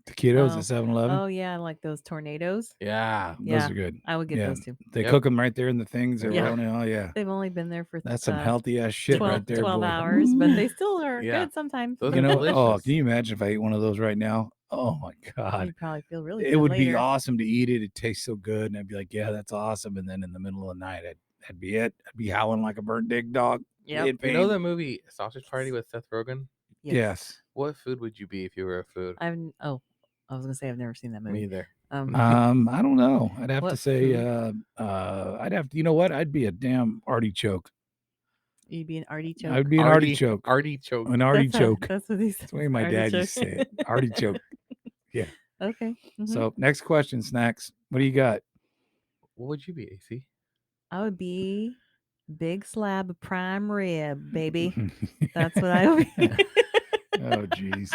Taquitos at 7-Eleven? Oh, yeah. I like those tornadoes. Yeah. Those are good. I would get those too. They cook them right there in the things. Oh, yeah. They've only been there for that's some healthy ass shit 12, right there. 12 hours, but they still are good sometimes. Those are delicious. Can you imagine if I ate one of those right now? Oh my God. You'd probably feel really good. It would be awesome to eat it. It tastes so good. And I'd be like, yeah, that's awesome. And then in the middle of the night, that'd be it. I'd be howling like a burnt dig dog. Yeah. You know the movie Sausage Party with Seth Rogen? Yes. What food would you be if you were a food? I was gonna say I've never seen that movie. Me either. I don't know. I'd have to say you know what? I'd be a damn artichoke. You'd be an artichoke. I'd be an artichoke. Artichoke. An artichoke. That's what he said. That's the way my dad used to say it. Artichoke. Yeah. Okay. So next question, Snacks. What do you got? What would you be, AC? I would be big slab of prime rib, baby. That's what I would be. Oh, jeez.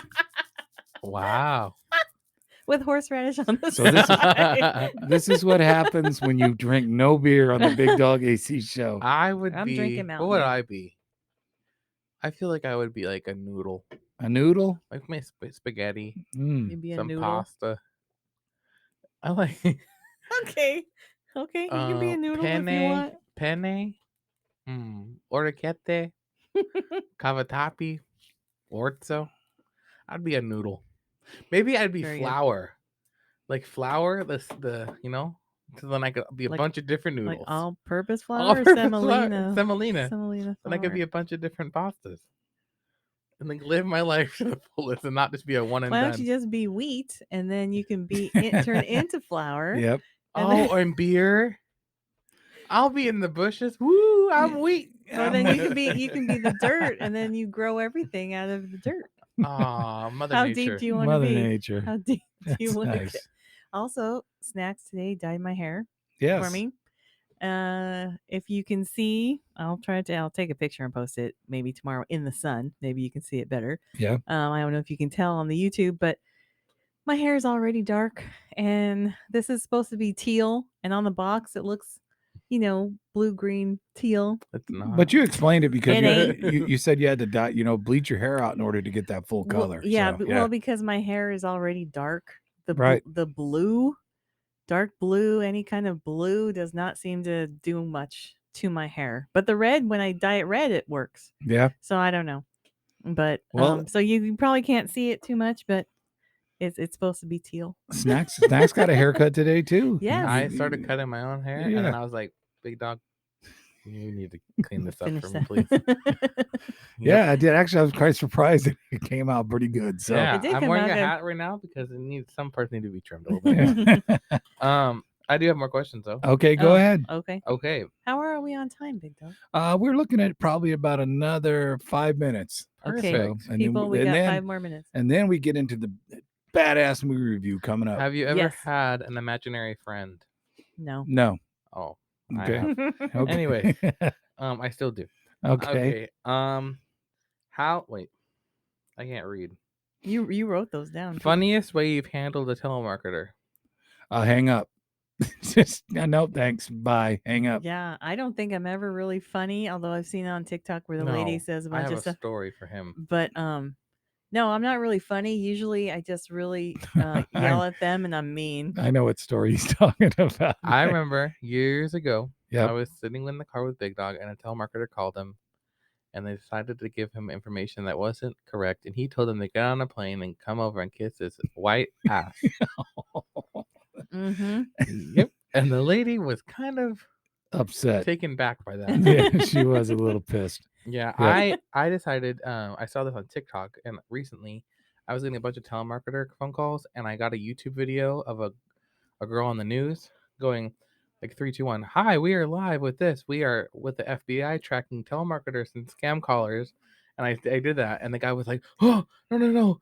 Wow. With horseradish on the side. This is what happens when you drink no beer on the Big Dog AC show. I'm drinking Mountain. What would I be? I feel like I would be like a noodle. A noodle? Like my spaghetti. Maybe some noodle. pasta. I like. Okay. You can be a noodle if you want. Penne. Orecchiette. Cavatappi. Orzo. I'd be a noodle. Maybe I'd be flour. Like flour, so then I could be a bunch of different noodles. Like all-purpose flour or semolina? Semolina. Semolina flour. Then I could be a bunch of different pastas. And like live my life to the fullest and not just be a one and done. Why don't you just be wheat and then you can turn into flour? Yep. And beer. I'll be in the bushes. Woo, I'm wheat. Or then you can be the dirt and then you grow everything out of the dirt. Mother Nature. How deep do you want to be? Mother Nature. How deep do you want to nice. get? Also, Snacks today dyed my hair for me. If you can see, I'll take a picture and post it maybe tomorrow in the sun. Maybe you can see it better. Yeah. I don't know if you can tell on the YouTube, but my hair is already dark and this is supposed to be teal. And on the box, it looks, blue, green, teal. It's not. But you explained it because you said you had to dye, bleach your hair out in order to get that full color. Well, yeah. Well, because my hair is already dark. The blue dark blue, any kind of blue does not seem to do much to my hair. But the red, when I dye it red, it works. Yeah. So I don't know. But so you probably can't see it too much, but it's supposed to be teal. Snacks got a haircut today too. Yes. I started cutting my own hair, and then I was like, Big Dog, you need to clean this up for me, please. Yeah, I did. Actually, I was quite surprised that it came out pretty good. So yeah, It did I'm come wearing out a good. hat right now because some parts need to be trimmed a little bit. I do have more questions though. Okay, go ahead. Okay. How are we on time, Big Dog? We're looking at probably about another 5 minutes. Okay, So, and people, we got 5 more minutes. And then we get into the badass movie review coming up. Have you ever had an imaginary friend? No. Oh. Okay. Okay. Anyway, I still do. Okay. Wait. I can't read. You wrote those down. Funniest way you've handled a telemarketer? I'll hang up. Just no thanks. Bye. Hang up. Yeah, I don't think I'm ever really funny, although I've seen it on TikTok where the lady says a bunch of stuff. I have a story for him. But no, I'm not really funny. Usually I just really yell at them and I'm mean. I know what story he's talking about. I remember years ago, I was sitting in the car with Big Dog and a telemarketer called him and they decided to give him information that wasn't correct. And he told them to get on a plane and come over and kiss his white ass. Yep. And the lady was kind of upset, taken back by that. Yeah, she was a little pissed. Yeah, yep. I decided, I saw this on TikTok, and recently I was getting a bunch of telemarketer phone calls, and I got a YouTube video of a girl on the news going like 3, 2, 1. Hi, we are live with this. We are with the FBI tracking telemarketers and scam callers. And I did that, and the guy was like, "Oh, no!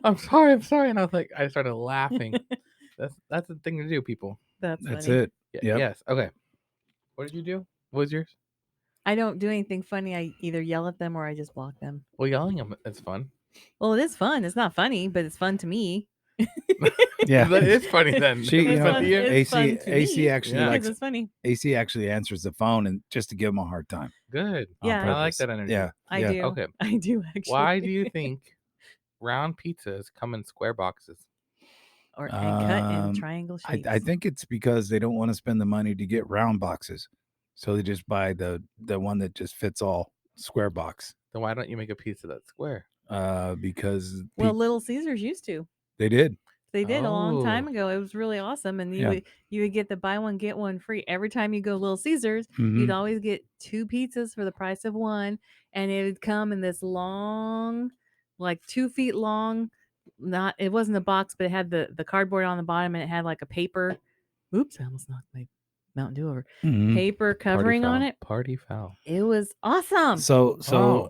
I'm sorry!" And I was like, I started laughing. That's the thing to do, people. That's funny. It. Yep. Yes. Okay. What did you do? What was yours? I don't do anything funny. I either yell at them or I just block them. Well, yelling them is fun. Well, it is fun. It's not funny, but it's fun to me. Yeah, that is funny then. AC actually likes it's funny. AC actually answers the phone and just to give him a hard time. Good. Yeah, I like that energy. Yeah, I do. Okay, I do actually. Why do you think round pizzas come in square boxes? Or cut in triangle shapes? I think it's because they don't want to spend the money to get round boxes, so they just buy the one that just fits all, square box. Then why don't you make a pizza that's square? Because Little Caesars used to. They did. They did a long time ago. It was really awesome, and you would get the buy one get one free every time you go Little Caesars. You'd always get 2 pizzas for the price of one, and it would come in this long, like 2 feet long. It wasn't a box, but it had the cardboard on the bottom, and it had like a paper. Oops! I almost knocked my Mountain Dew over. Paper covering on it. Party foul. It was awesome.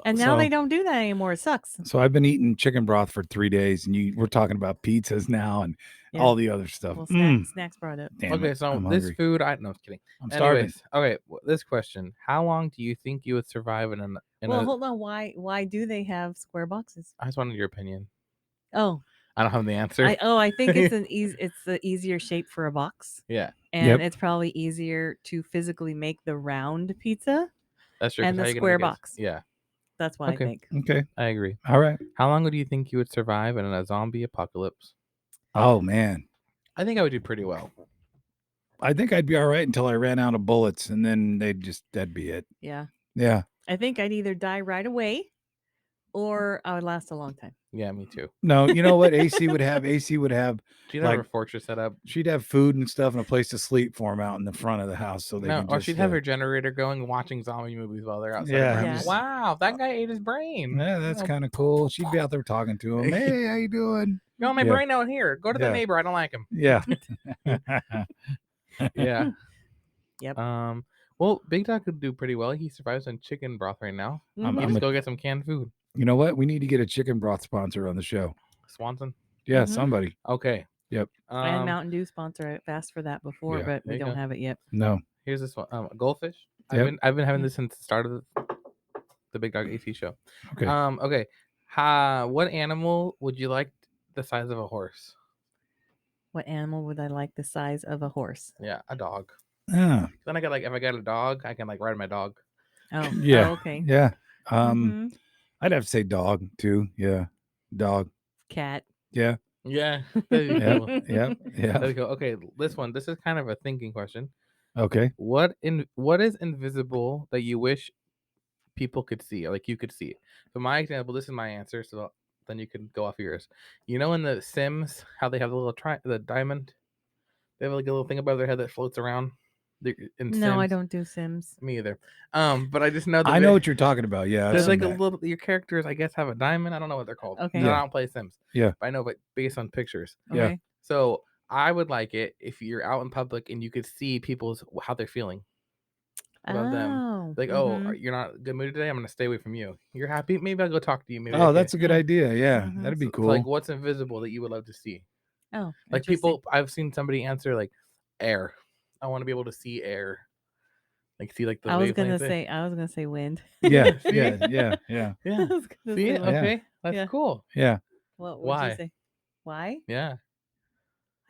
And now they don't do that anymore. It sucks. So I've been eating chicken broth for 3 days, and we're talking about pizzas now and all the other stuff. Well, snacks brought it. Okay, so I'm this hungry. food, I was kidding. I'm starving. Okay, this question: how long do you think you would survive in hold on. Why do they have square boxes? I just wanted your opinion. Oh. I don't have the answer. I think it's the easier shape for a box. Yeah. And it's probably easier to physically make the round pizza. That's true. And the square box. Yeah. That's what I think. Okay. I agree. All right. How long do you think you would survive in a zombie apocalypse? Oh, man. I think I would do pretty well. I think I'd be all right until I ran out of bullets, and then that'd be it. Yeah. Yeah. I think I'd either die right away or I would last a long time. Yeah, me too. No, you know what AC would have? She'd have her fortress set up. She'd have food and stuff and a place to sleep for them out in the front of the house, so they or she'd have her generator going, watching zombie movies while they're outside. Yeah. Wow, that guy ate his brain. Yeah, that's kind of cool. She'd be out there talking to him. Hey, how you doing? You want my brain out here? Go to the neighbor. I don't like him. Yeah. Yeah. Yep. Well, Big Dog could do pretty well. He survives on chicken broth right now. I'm go get some canned food. You know what? We need to get a chicken broth sponsor on the show. Swanson? Yeah, somebody. Okay. Yep. And Mountain Dew sponsor. I've asked for that before, but we don't have it yet. No. Here's this one. Goldfish. Yep. I've been having this since the start of the Big Dog AC show. Okay. Okay. What animal would you like the size of a horse? What animal would I like the size of a horse? Yeah, a dog. Yeah. Then if I got a dog, I can ride my dog. Oh, yeah. Oh, okay. Yeah. I'd have to say dog too. Yeah. Dog. Cat. Yeah. Yeah. That'd be cool. Yep. That'd be cool. Okay, this is kind of a thinking question. Okay. What is invisible that you wish people could see, like you could see? So my example, this is my answer. So then you can go off yours. You know, in the Sims, how they have the little the diamond, they have like a little thing above their head that floats around. In No, I Sims. don't do Sims. Me either. But I just know that I know what you're talking about. Yeah, there's like a little. Your characters, I guess, have a diamond. I don't know what they're called. Okay. No, I don't play Sims. Yeah. But I know, but based on pictures. Yeah. Okay. So I would like it if you're out in public and you could see people's how they're feeling about them. Like, oh, you're not in a good mood today. I'm gonna stay away from you. You're happy. Maybe I'll go talk to you. Maybe. Oh, that's a good idea. Yeah, that'd be cool. So, like, what's invisible that you would love to see? Oh, like people. I've seen somebody answer like air. I want to be able to see air. Like see like the. I was gonna say wind. Yeah. Yeah. See, okay, that's cool. Yeah. What would you say? Why? Yeah.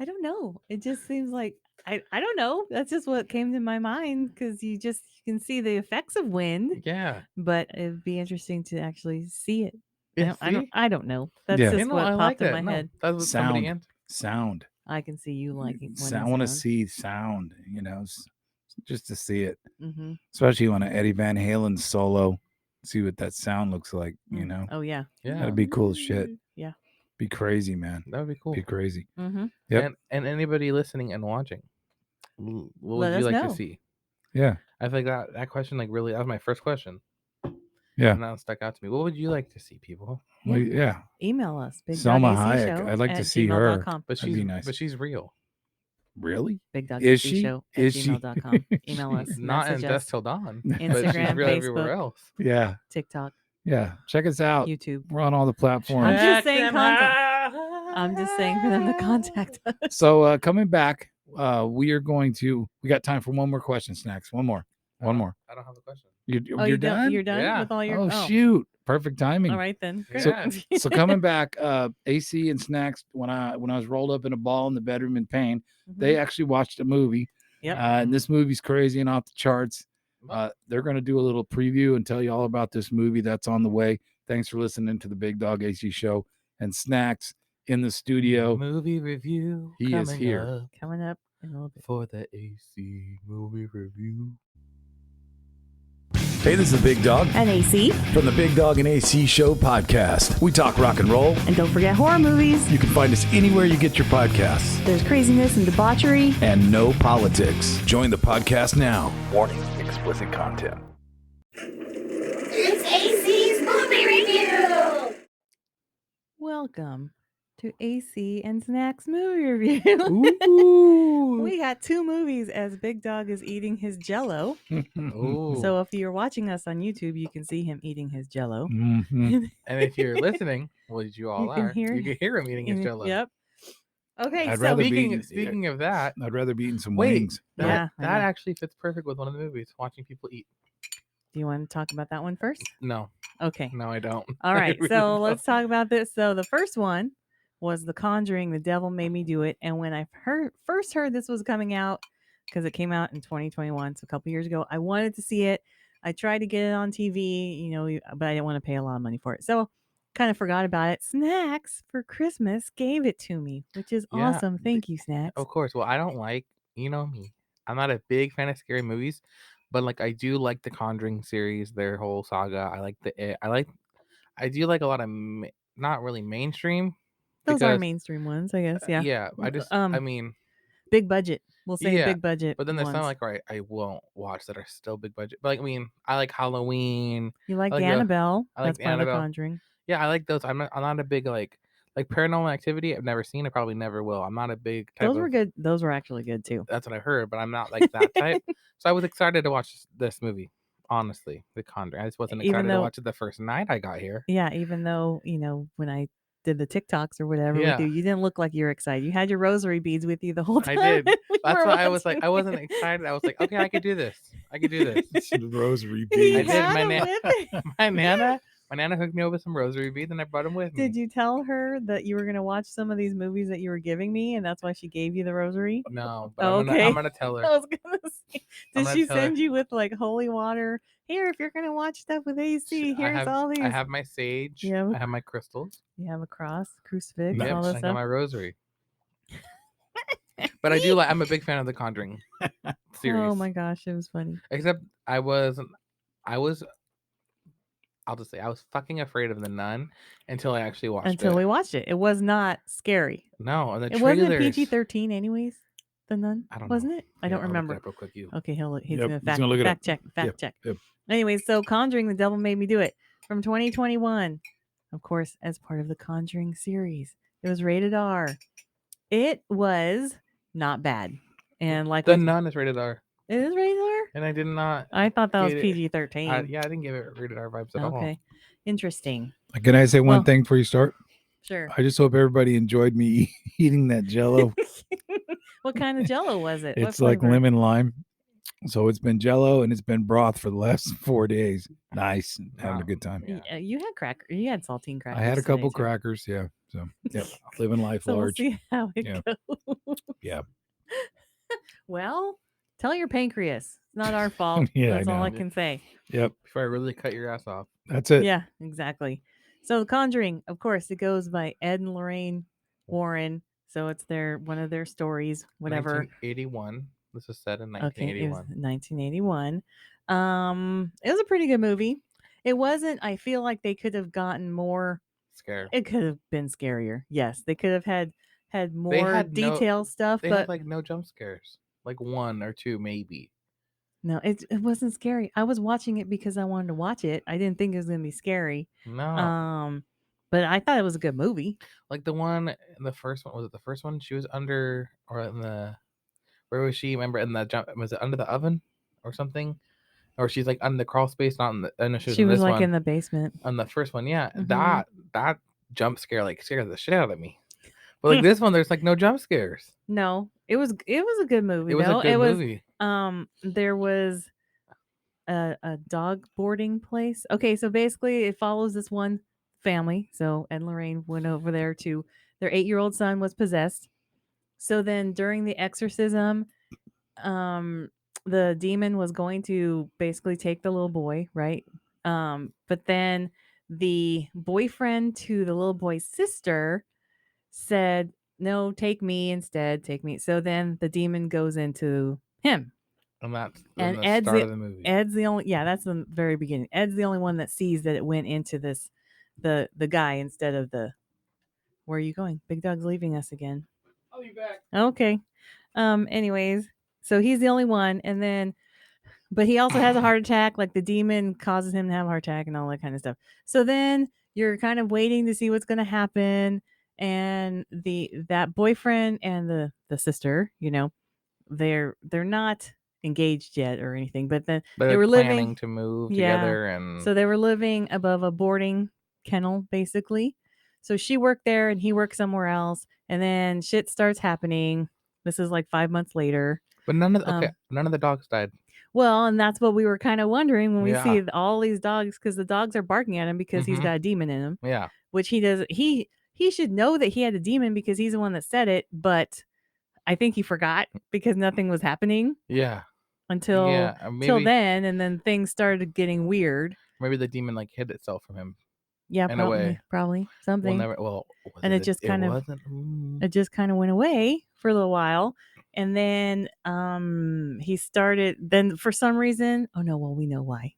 I don't know. It just seems like I don't know. That's just what came to my mind because you can see the effects of wind. Yeah. But it'd be interesting to actually see it. Yeah, I don't know. That's just what popped in my head. That's what somebody sound. I can see you liking wind. I want to see sound, just to see it. Mm-hmm. Especially when Eddie Van Halen solo, see what that sound looks like, Oh, yeah. That'd be cool as shit. Yeah. Be crazy, man. That would be cool. Be crazy. Mm-hmm. Yep. And anybody listening and watching, what would you like to see? Yeah. I think that question, like, really, that was my first question. Yeah. And that stuck out to me. What would you like to see, people? Well, yeah. Email us. Salma Hayek. I'd like to see her. But she's nice. But she's real. Really? Bigdog is she? Show is at gmail.com. Email us. Not in Death Till Dawn. Instagram, real Facebook, everywhere else. Yeah. TikTok. Yeah. Check us out. YouTube. We're on all the platforms. I'm just saying I'm just saying for them to contact us. So coming back, we got time for one more question, Snacks. One more. I don't have a question. You're done? You're done with all your... Oh, shoot. Perfect timing. All right, then. So coming back, AC and Snacks, when I was rolled up in a ball in the bedroom in pain, they actually watched a movie. Yep. And this movie's crazy and off the charts. They're going to do a little preview and tell you all about this movie that's on the way. Thanks for listening to the Bigdog AC Show. And Snacks in the studio. Movie review. He is here. Coming up in a little bit. For the AC movie review. Hey, this is Bigdog and AC from the Bigdog and AC Show podcast. We talk rock and roll. And don't forget horror movies. You can find us anywhere you get your podcasts. There's craziness and debauchery. And no politics. Join the podcast now. Warning, explicit content. It's AC's movie review. Welcome to AC and Snacks movie review. Ooh. We got two movies as Bigdog is eating his Jello. So if you're watching us on YouTube, you can see him eating his Jello. And if you're listening, which you all are, you can hear him eating his Jello. Yep. Okay. Speaking of that, I'd rather be eating some wings. That actually fits perfect with one of the movies. Watching people eat. Do you want to talk about that one first? No. Okay. No, I don't. All right. So let's talk about this. So the first one was The Conjuring, The Devil Made Me Do It. And when I first heard this was coming out, because it came out in 2021, so a couple years ago, I wanted to see it. I tried to get it on TV, but I didn't want to pay a lot of money for it. So kind of forgot about it. Snacks for Christmas gave it to me, which is awesome. Thank you, Snacks. Of course. Well, I don't like, me. I'm not a big fan of scary movies, but like I do like the Conjuring series, their whole saga. I do like a lot of not really mainstream. Those are mainstream ones, I guess. Yeah. Yeah. Big budget. We'll say big budget. But then there's some I won't watch that are still big budget. But I like Halloween. You like Annabelle? I like That's part Annabelle. of The Conjuring. Yeah, I like those. I'm not a big like Paranormal Activity. I've never seen. I probably never will. I'm not a big type. Those were good. Those were actually good too. That's what I heard, but I'm not like that type. So I was excited to watch this movie. Honestly, The Conjuring. I just wasn't excited to watch it the first night I got here. Yeah, even though when I did the TikToks or whatever with you didn't look like you were excited. You had your rosary beads with you the whole time. I did. That's why I was like, I wasn't excited. I was like, okay, I could do this. The rosary beads. I did. My nana My Nana hooked me up with some rosary beads, and I brought them with me. Did you tell her that you were going to watch some of these movies that you were giving me, and that's why she gave you the rosary? No, but I'm gonna tell her. I was gonna say, did she send you with like holy water? Here, if you're gonna watch stuff with AC, here's all these. I have my sage. I have my crystals. You have a cross, crucifix, yep, all that I stuff. got my rosary. But I do like. I'm a big fan of the Conjuring series. Oh my gosh, it was funny. Except I was. I'll just say I was fucking afraid of the Nun until I actually watched it. Until we watched it, it was not scary. No, and it wasn't PG-13 anyways. The Nun, I don't wasn't know. it? I don't remember. Look it up real quick, you. Okay, he's Yep, gonna fact check. Yep. Anyways, so Conjuring, the Devil Made Me Do It from 2021, of course, as part of the Conjuring series. It was rated R. It was not bad, and like the Nun is rated R. It is rated R? And I did not. I thought that was PG-13. I didn't give it rated R vibes at all. Okay. Interesting. Can I say one thing before you start? Sure. I just hope everybody enjoyed me eating that Jello. What kind of Jello was it? It's like lemon lime. So it's been Jello and it's been broth for the last 4 days. Nice. Having a good time. Yeah. You had crackers. You had saltine crackers. I had a couple crackers. Yeah. So, yep. Living life large. We'll see how it goes. Yeah. Well, tell your pancreas. It's not our fault. That's all I can say. Yep. Before I really cut your ass off. That's it. Yeah, exactly. So The Conjuring, of course, it goes by Ed and Lorraine Warren. So it's one of their stories, whatever. 1981. This was set in 1981. Okay, it was 1981. It was a pretty good movie. It wasn't. I feel like they could have gotten more. Scary. It could have been scarier. Yes, they could have had more detailed stuff. They but had like no jump scares. Like 1 or 2 maybe. No, it wasn't scary. I was watching it because I wanted to watch it. I didn't think it was gonna be scary. No. But I thought it was a good movie. Like the one in the first one, was it the first one? She was under, or in the, where was she? Remember in the jump? Was it under the oven or something? Or she's like under the crawl space, not in the. No, she was like in the basement. On the first one, yeah. Mm-hmm. That jump scare like scared the shit out of me. But like this one, there's like no jump scares. No, it was a good movie. It was a good movie. There was a dog boarding place. Okay, so basically it follows this one family. So Ed and Lorraine went over there to their 8-year-old son was possessed. So then during the exorcism, the demon was going to basically take the little boy, right? But then the boyfriend to the little boy's sister said, "No, take me instead. Take me." So then the demon goes into him. And that's the start of the movie. Ed's the only, that's the very beginning. Ed's the only one that sees that it went into this, the guy instead of the. Where are you going? Big Dog's leaving us again. I'll be back. Okay. Anyways, so he's the only one, and then, but he also has a heart attack. Like the demon causes him to have a heart attack and all that kind of stuff. So then you're kind of waiting to see what's going to happen. And that boyfriend and the sister, they're not engaged yet or anything, but then they were living to move together, and so they were living above a boarding kennel basically. So she worked there and he worked somewhere else, and then shit starts happening. This is like 5 months later. But none of the dogs died. Well, and that's what we were kind of wondering when we see all these dogs, because the dogs are barking at him because he's got a demon in him. Yeah, which he does. He should know that he had a demon because he's the one that said it, but I think he forgot because nothing was happening. Yeah. Until then, and then things started getting weird. Maybe the demon like hid itself from him. Yeah, probably something. And it just kind of went away for a little while, and then he started. Then for some reason, we know why.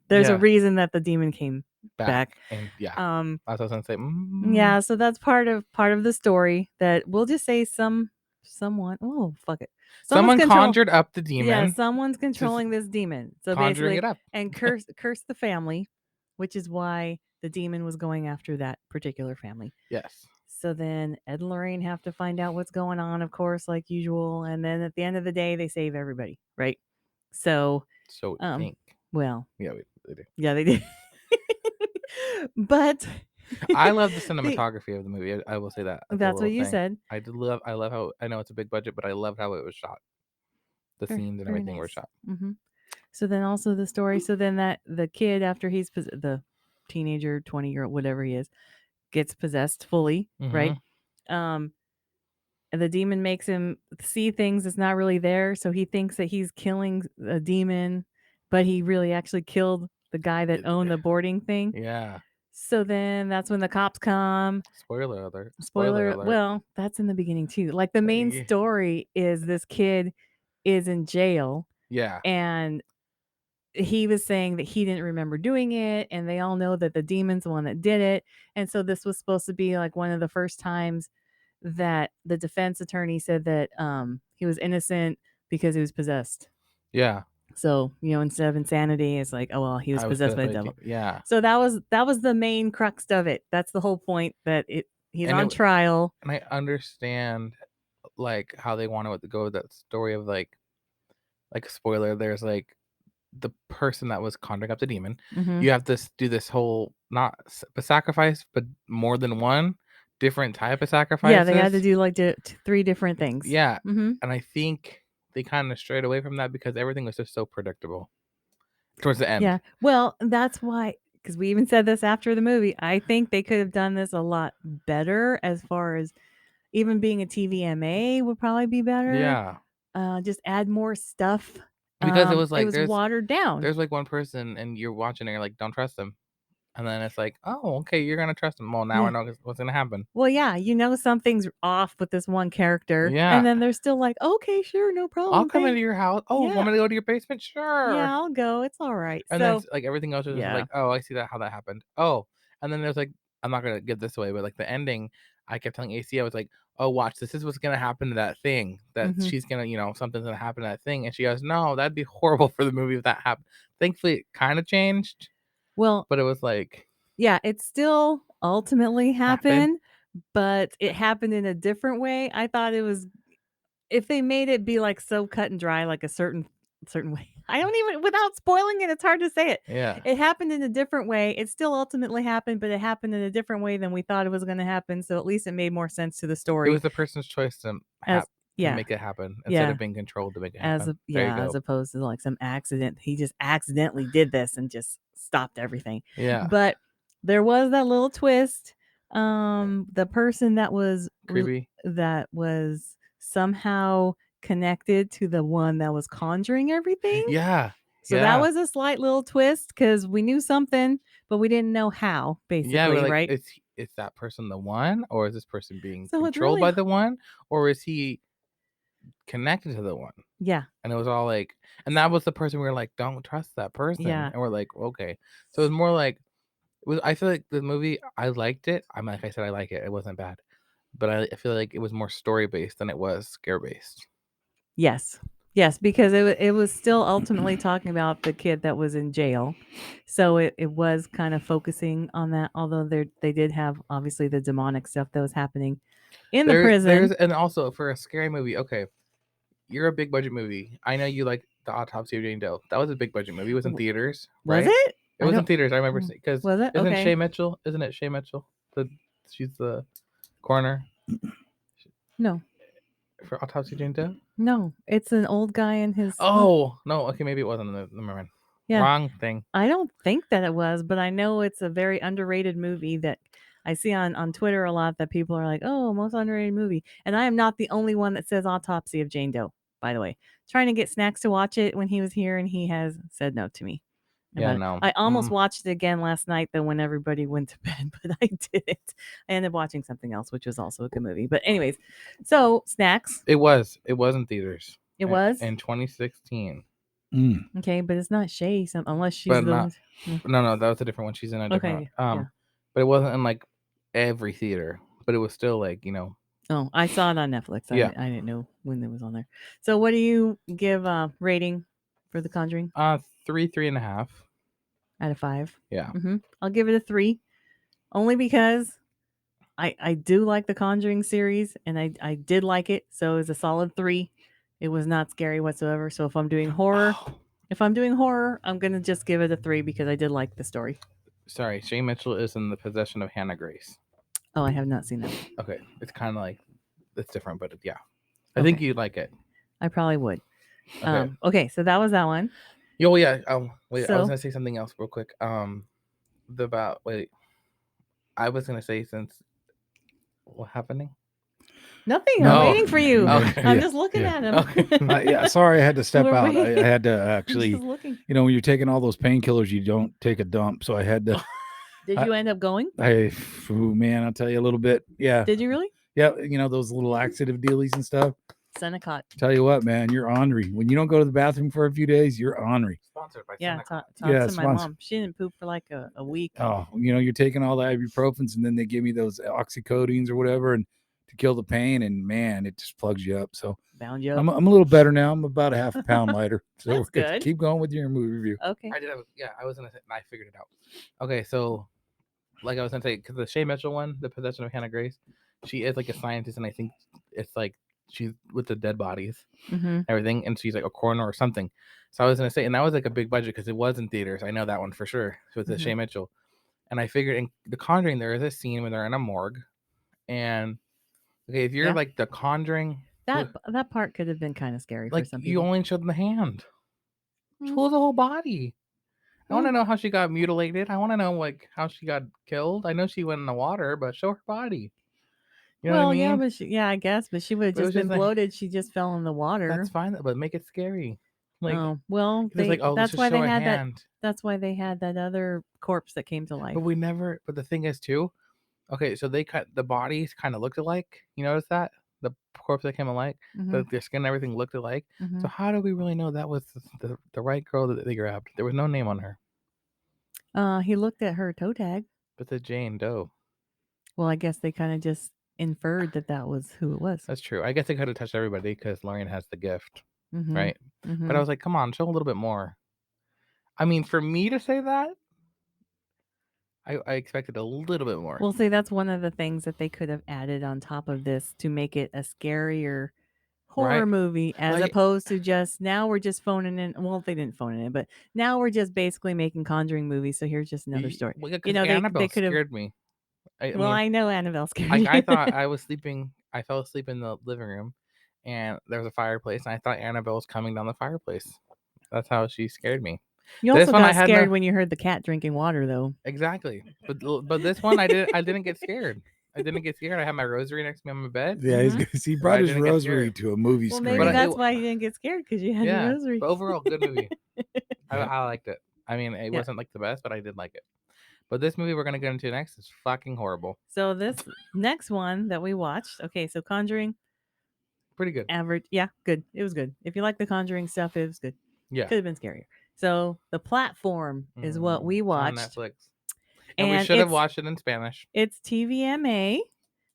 There's a reason that the demon came back. And I was gonna say. Yeah, so that's part of the story that we'll just say someone. Oh, fuck it. Someone conjured up the demon. Yeah, someone's controlling this demon. So conjuring basically, it up. And curse the family, which is why the demon was going after that particular family. Yes. So then Ed and Lorraine have to find out what's going on, of course, like usual. And then at the end of the day, they save everybody, right? So we think. Well. Yeah, they do. Yeah, they did. But I love the cinematography of the movie. I will say that. That's what you said. I love how, I know it's a big budget, but I love how it was shot. The scenes and everything were shot. Mm-hmm. So then also the story. So then the kid, after he's the teenager, 20-year-old, whatever he is, gets possessed fully, right? The demon makes him see things that's not really there, so he thinks that he's killing a demon, but he really actually killed the guy that owned the boarding thing. Yeah. So then that's when the cops come. Spoiler alert. Spoiler. Well, that's in the beginning too. Like the main story is this kid is in jail. Yeah. And he was saying that he didn't remember doing it, and they all know that the demon's the one that did it. And so this was supposed to be like one of the first times that the defense attorney said that he was innocent because he was possessed. Yeah. So, instead of insanity, it's like, oh well, he was possessed by the devil. Yeah. So that was the main crux of it. That's the whole point, that he's on trial. And I understand like how they wanted to go with that story of like spoiler, there's like the person that was conjuring up the demon. You have to do this whole not a sacrifice, but more than one different type of sacrifice. Yeah, they had to do like 3 different things. Yeah. And I think they kind of strayed away from that because everything was just so predictable towards the end. Yeah. Well, that's why, because we even said this after the movie, I think they could have done this a lot better, as far as even being a TVMA would probably be better. Yeah. Just add more stuff. Because it was like watered down. There's like one person and you're watching and you're like, don't trust them. And then it's like, oh, okay, you're going to trust them. Well, now I know what's going to happen. Well, yeah, something's off with this one character. Yeah. And then they're still like, okay, sure, no problem. I'll come into your house. Oh, want me to go to your basement? Sure. Yeah, I'll go. It's all right. And then like everything else is just like, oh, I see how that happened. Oh, and then there's like, I'm not going to give this away, but like the ending, I kept telling AC, I was like, oh, watch, this is what's going to happen to that thing. That she's going to, something's going to happen to that thing. And she goes, no, that'd be horrible for the movie if that happened. Thankfully, it kind of changed. Well, but it was like, yeah, it still ultimately happened, but it happened in a different way. I thought it was, if they made it be like so cut and dry, like a certain way. I don't even, without spoiling it, it's hard to say it. Yeah. It happened in a different way. It still ultimately happened, but it happened in a different way than we thought it was going to happen. So at least it made more sense to the story. It was the person's choice to make it happen instead of being controlled to make it happen. As opposed to like some accident. He just accidentally did this and just stopped everything. Yeah. But there was that little twist. The person that was creepy, that was somehow connected to the one that was conjuring everything. Yeah. So that was a slight little twist, because we knew something, but we didn't know how, basically, right? Is that person the one, or is this person being controlled by the one, or is he connected to the one? Yeah. And it was all like, and that was the person we were like, don't trust that person. Yeah. And we're like, okay. So it was more like, I feel like the movie, I liked it. Like I said, I like it. It wasn't bad. But I feel like it was more story based than it was scare based. Yes, because it was still ultimately talking about the kid that was in jail. So it was kind of focusing on that, although they did have obviously the demonic stuff that was happening in the prison. And also for a scary movie, okay, you're a big budget movie. I know you like The Autopsy of Jane Doe. That was a big budget movie. It was in theaters, right? Was it? It was in theaters. I remember because was it? Isn't Shay Mitchell? Isn't it Shay Mitchell? She's the coroner. No. For Autopsy of Jane Doe? No, it's an old guy in his. Oh no! Okay, maybe it wasn't. Never mind. Yeah. Wrong thing. I don't think that it was, but I know it's a very underrated movie that I see on Twitter a lot, that people are like, "Oh, most underrated movie," and I am not the only one that says Autopsy of Jane Doe. By the way, trying to get Snacks to watch it when he was here, and he has said no to me. Yeah, no. I almost watched it again last night, though, when everybody went to bed, but I didn't. I ended up watching something else, which was also a good movie. But anyways, so Snacks. It was in theaters. It was in 2016. Okay, but it's not Shay, unless she's No, that was a different one. She's in a different one. But it wasn't in like every theater, but it was still like, Oh, I saw it on Netflix. I didn't know when it was on there. So what do you give rating for The Conjuring? 3.5 out of 5. Yeah. I'll give it a 3, only because I do like the Conjuring series, and I did like it, so it's a solid 3. It was not scary whatsoever. So if I'm doing horror, I'm gonna just give it a 3 because I did like the story. Sorry, Shay Mitchell is in the possession of Hannah Grace. Oh, I have not seen that. Okay, it's kind of like, it's different, but yeah, I think you'd like it. I probably would. Okay, so that was that one. Oh yeah. Wait, I was gonna say something else real quick. Wait, I was gonna say since what happening? Nothing. No. I'm waiting for you. Okay. I'm just looking at him. Okay. Yeah, sorry, I had to step We're out. I waiting. had to I'm actually, just looking. you know, when you're taking all those painkillers, you don't take a dump. So I had to. Did you end up going? Man, I'll tell you a little bit. Yeah. Did you really? Yeah, you know those little laxative dealies and stuff. Senecott. Tell you what, man, you're ornery. When you don't go to the bathroom for a few days, you're ornery. Sponsored by Yeah, Senecott. talk to my mom. She didn't poop for like a week. Oh, you know, you're taking all the ibuprofens and then they give me those oxycodines or whatever and to kill the pain, and man, it just plugs you up. So bound you up. I'm a little better now. I'm about a half a pound lighter. So That's we're good. Keep going with your movie review. Okay. I was gonna say, I figured it out. Okay, so like I was gonna say, because the Shay Mitchell one, The Possession of Hannah Grace, she is like a scientist, and I think it's like she's with the dead bodies, everything, and she's like a coroner or something. So I was gonna say, and that was like a big budget because it was in theaters. I know that one for sure. So it's the Shay Mitchell, and I figured in The Conjuring there is a scene where they're in a morgue, and okay, if you're like The Conjuring, that part could have been kind of scary like for some people. you only showed the hand, show the whole body. I want to know how she got mutilated. I want to know like how she got killed. I know she went in the water, but show her body. You know what I mean? Yeah, I guess, but she would have just been bloated. She just fell in the water. That's fine, but make it scary. Like, that's why they had that. That's why they had that other corpse that came to life. But the thing is too. Okay, so they cut the bodies kind of looked alike. You notice that the corpse that came alike, their skin and everything looked alike. So how do we really know that was the right girl that they grabbed? There was no name on her. He looked at her toe tag. But the Jane Doe. Well, I guess they kind of just inferred that was who it was. That's true. I guess they could have touched everybody because Lorraine has the gift, right? But I was like, come on, show a little bit more. I mean, for me to say that, I expected a little bit more. Well, see, that's one of the things that they could have added on top of this to make it a scarier horror movie, as opposed to just now we're just phoning in. Well, they didn't phone it in, but now we're just basically making Conjuring movies. So here's just another story. Well, you know, they could have scared me. I know Annabelle scared me. I thought I was sleeping. I fell asleep in the living room, and there was a fireplace, and I thought Annabelle was coming down the fireplace. That's how she scared me. You also got scared when you heard the cat drinking water, though. Exactly, but this one I didn't get scared. I didn't get scared. I had my rosary next to me on my bed. Yeah, he brought his rosary to a movie screen. Well, maybe that's why you didn't get scared, because you had your rosary. But overall, good movie. I liked it. I mean, it wasn't like the best, but I did like it. But this movie we're gonna get into next is fucking horrible. So this next one that we watched, okay, so Conjuring, pretty good. Average, yeah, good. It was good. If you like the Conjuring stuff, it was good. Yeah, could have been scarier. So The Platform is what we watched on Netflix, and we should have watched it in Spanish. It's TVMA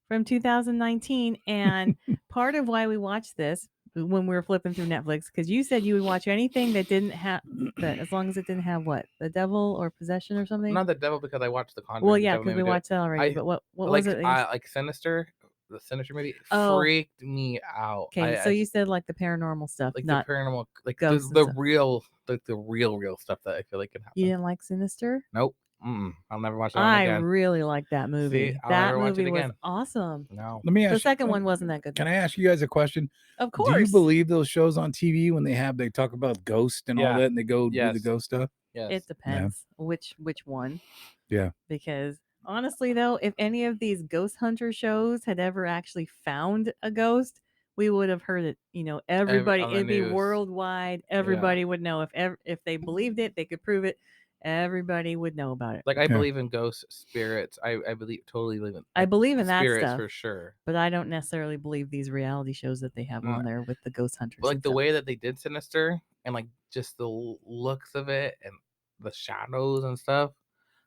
from 2019, and part of why we watched this when we were flipping through Netflix, because you said you would watch anything that didn't have that, as long as it didn't have what, the devil or possession or something. Not the devil, because I watched the Conjuring. Well, yeah, because we watched that already. But what like, was it? Like Sinister, the Sinister movie freaked me out. Okay, so you said like the paranormal stuff, like not the paranormal, like ghosts the real, like the real stuff that I feel like can happen. You didn't like Sinister? Nope. I'll never watch that one again. I really like that movie. See, that movie was awesome. No. Let me ask the second one wasn't that good. Can I ask you guys a question? Of course. Do you believe those shows on TV when they talk about ghosts and all that, and they go do the ghost stuff? Yes. It depends which one. Yeah. Because honestly, though, if any of these ghost hunter shows had ever actually found a ghost, we would have heard it. You know, everybody, it'd be worldwide. Everybody would know. If they believed it, they could prove it. Everybody would know about it. Like I believe in ghosts, spirits. I totally believe in. I believe in that spirits stuff for sure. But I don't necessarily believe these reality shows that they have on there with the ghost hunters. But like the way that they did Sinister, and like just the looks of it and the shadows and stuff.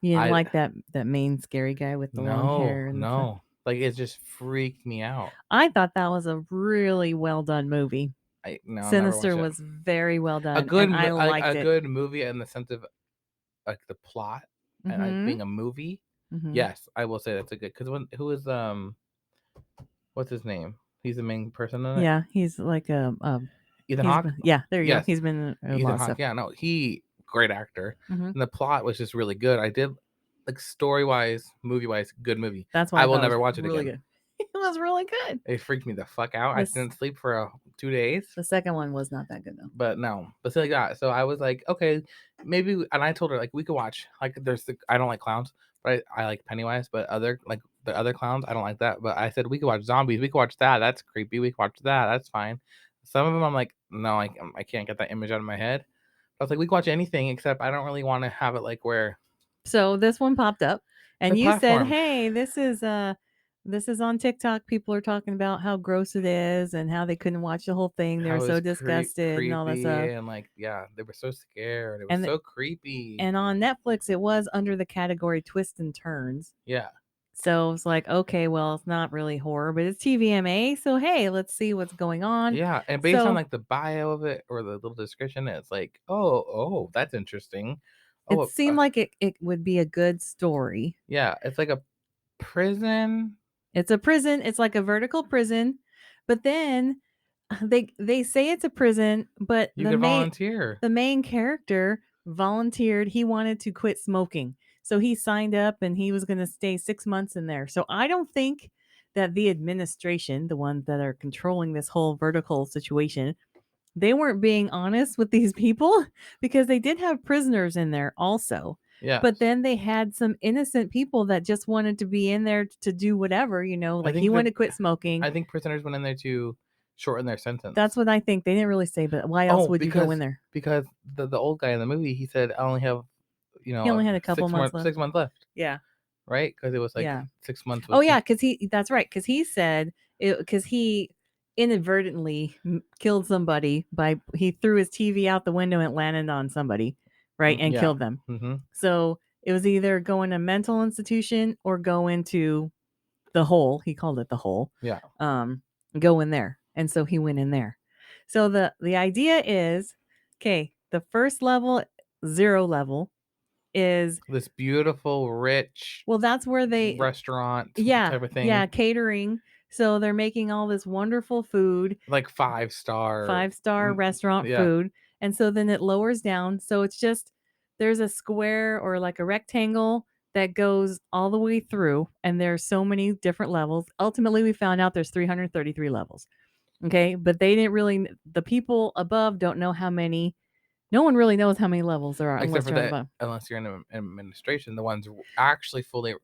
You didn't like that main scary guy with the long hair? No, like it just freaked me out. I thought that was a really well done movie. Sinister was very well done. I liked it. A good movie in the sense of like the plot and like being a movie. Yes, I will say that's a good. Because who is what's his name? He's the main person in it. Yeah, he's like Ethan Hawke. Yeah, there you go. He's been in a lot of stuff. Yeah, no, great actor. And the plot was just really good. I did like story wise, movie wise, good movie. That's why I will never watch it really again. Good. was really good. It freaked me the fuck out. I didn't sleep for 2 days. The second one was not that good though. But still like that. So I was like, okay, maybe. And I told her like we could watch. Like I don't like clowns, but I like Pennywise. But the other clowns, I don't like that. But I said we could watch zombies. We could watch that. That's creepy. We could watch that. That's fine. Some of them I'm like, no, I can't get that image out of my head. I was like, we can watch anything except I don't really want to have it like where. So this one popped up, and you said, "Hey, this is on TikTok. People are talking about how gross it is and how they couldn't watch the whole thing. They're so disgusted and all that stuff. And like, yeah, they were so scared. It was so creepy. And on Netflix, it was under the category twists and turns. Yeah. So it's like, okay, well, it's not really horror, but it's TVMA. So hey, let's see what's going on. Yeah, and based on like the bio of it or the little description, it's like, oh, that's interesting. It seemed like it would be a good story. Yeah, it's like a prison. It's a prison. It's like a vertical prison, but then they say it's a prison, but you can volunteer. The main character volunteered. He wanted to quit smoking, so he signed up and he was going to stay 6 months in there. So I don't think that the administration, the ones that are controlling this whole vertical situation, they weren't being honest with these people because they did have prisoners in there also. Yeah. But then they had some innocent people that just wanted to be in there to do whatever, like he wanted to quit smoking. I think prisoners went in there to shorten their sentence. That's what I think. They didn't really say, but why else would you go in there? Because the old guy in the movie, he said, I only have, he only had a couple months left. 6 months left. Yeah. Right? Because it was like 6 months. Oh, yeah. That's right. Because he said, because he inadvertently killed somebody he threw his TV out the window and it landed on somebody, right? And killed them. Mm-hmm. So it was either go in a mental institution or go into the hole. He called it the hole. Yeah. Go in there. And so he went in there. So the idea is, okay, the first level, 0 level, is this beautiful, rich. Well, that's where they restaurant. Yeah. Type of thing. Yeah, catering. So they're making all this wonderful food, like 5-star restaurant food. And so then it lowers down. So it's just there's a square or like a rectangle that goes all the way through, and there's so many different levels. Ultimately, we found out there's 333 levels. Okay, but they didn't really. The people above don't know how many. No one really knows how many levels there are, except for that. Unless you're in administration, the ones actually fully,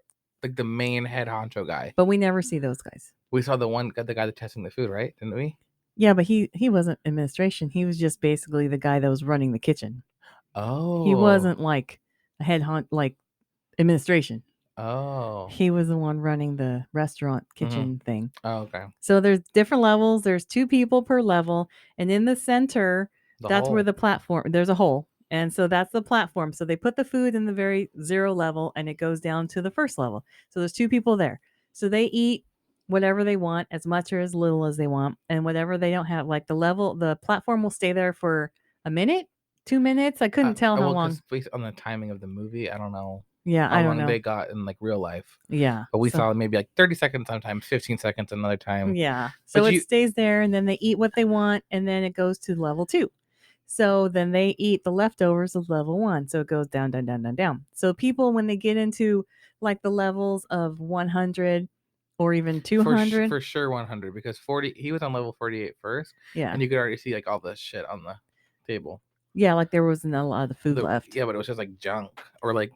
like the main head honcho guy. But we never see those guys. We saw the guy that's testing the food, right? Didn't we? Yeah, but he wasn't administration. He was just basically the guy that was running the kitchen. Oh. He wasn't like a head like administration. Oh. He was the one running the restaurant kitchen thing. Oh, okay. So there's different levels. There's 2 people per level. And in the center, that's where the platform, there's a hole. And so that's the platform. So they put the food in the very 0 level and it goes down to the first level. So there's 2 people there. So they eat whatever they want, as much or as little as they want. And whatever they don't have, like the platform will stay there for a minute, 2 minutes. I couldn't tell how long. Based on the timing of the movie, I don't know. Yeah, I don't know. They got in like real life. Yeah. But we saw maybe like 30 seconds sometimes, 15 seconds another time. Yeah. So it stays there and then they eat what they want and then it goes to level 2. So then they eat the leftovers of level 1. So it goes down, down, down, down, down. So people, when they get into like the levels of 100 or even 200. For sure 100 because 40, he was on level 48 first. Yeah. And you could already see like all the shit on the table. Yeah, like there wasn't a lot of the food left. Yeah, but it was just like junk or like,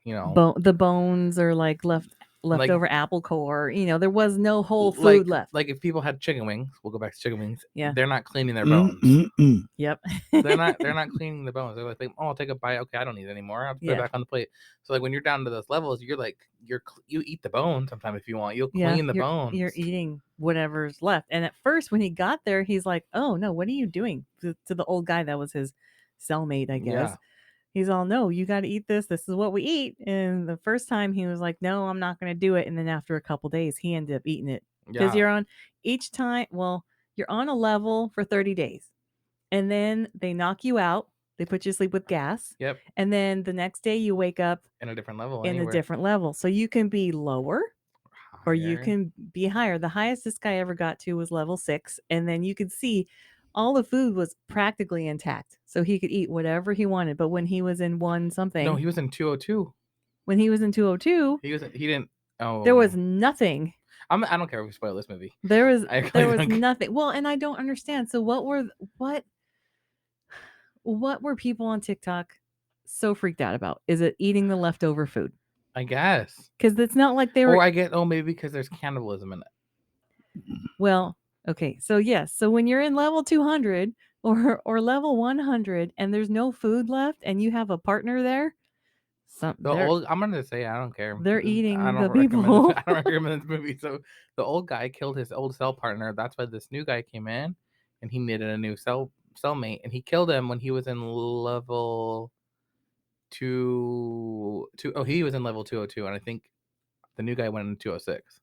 the bones or like leftover apple core. There was no whole food left. Like if people had chicken wings, we'll go back to chicken wings. Yeah, they're not cleaning their bones. Yep, they're not cleaning the bones. They're like, oh, I'll take a bite. Okay, I don't need it anymore. I'll put it back on the plate. So like when you're down to those levels, you're like you eat the bone sometimes if you want. You'll clean the bones. You're eating whatever's left. And at first, when he got there, he's like, "Oh no, what are you doing?" To the old guy that was his cellmate, I guess. Yeah. He's all, "No, you got to eat this. This is what we eat." And the first time he was like, "No, I'm not going to do it." And then after a couple days, he ended up eating it. Because you're on each time. Well, you're on a level for 30 days. And then they knock you out. They put you to sleep with gas. Yep. And then the next day you wake up in a different level. A different level. So you can be lower or you can be higher. The highest this guy ever got to was level 6. And then you could see all the food was practically intact. So he could eat whatever he wanted. But when he was in 1 something. No, he was in 202. When he was in 202. He didn't. Oh, There was nothing. I don't care if we spoil this movie. There was nothing. Well, and I don't understand. So what were people on TikTok so freaked out about? Is it eating the leftover food? I guess. Because it's not like they were. Or I get maybe because there's cannibalism in it. Well, okay. So yes. So when you're in level 200 or level 100 and there's no food left and you have a partner there, I'm gonna say I don't care. They're eating the people. I don't recommend this movie. So the old guy killed his old cell partner. That's why this new guy came in, and he needed a new cellmate, and he killed him when he was in level 2. Oh, he was in level 202, and I think the new guy went in 206.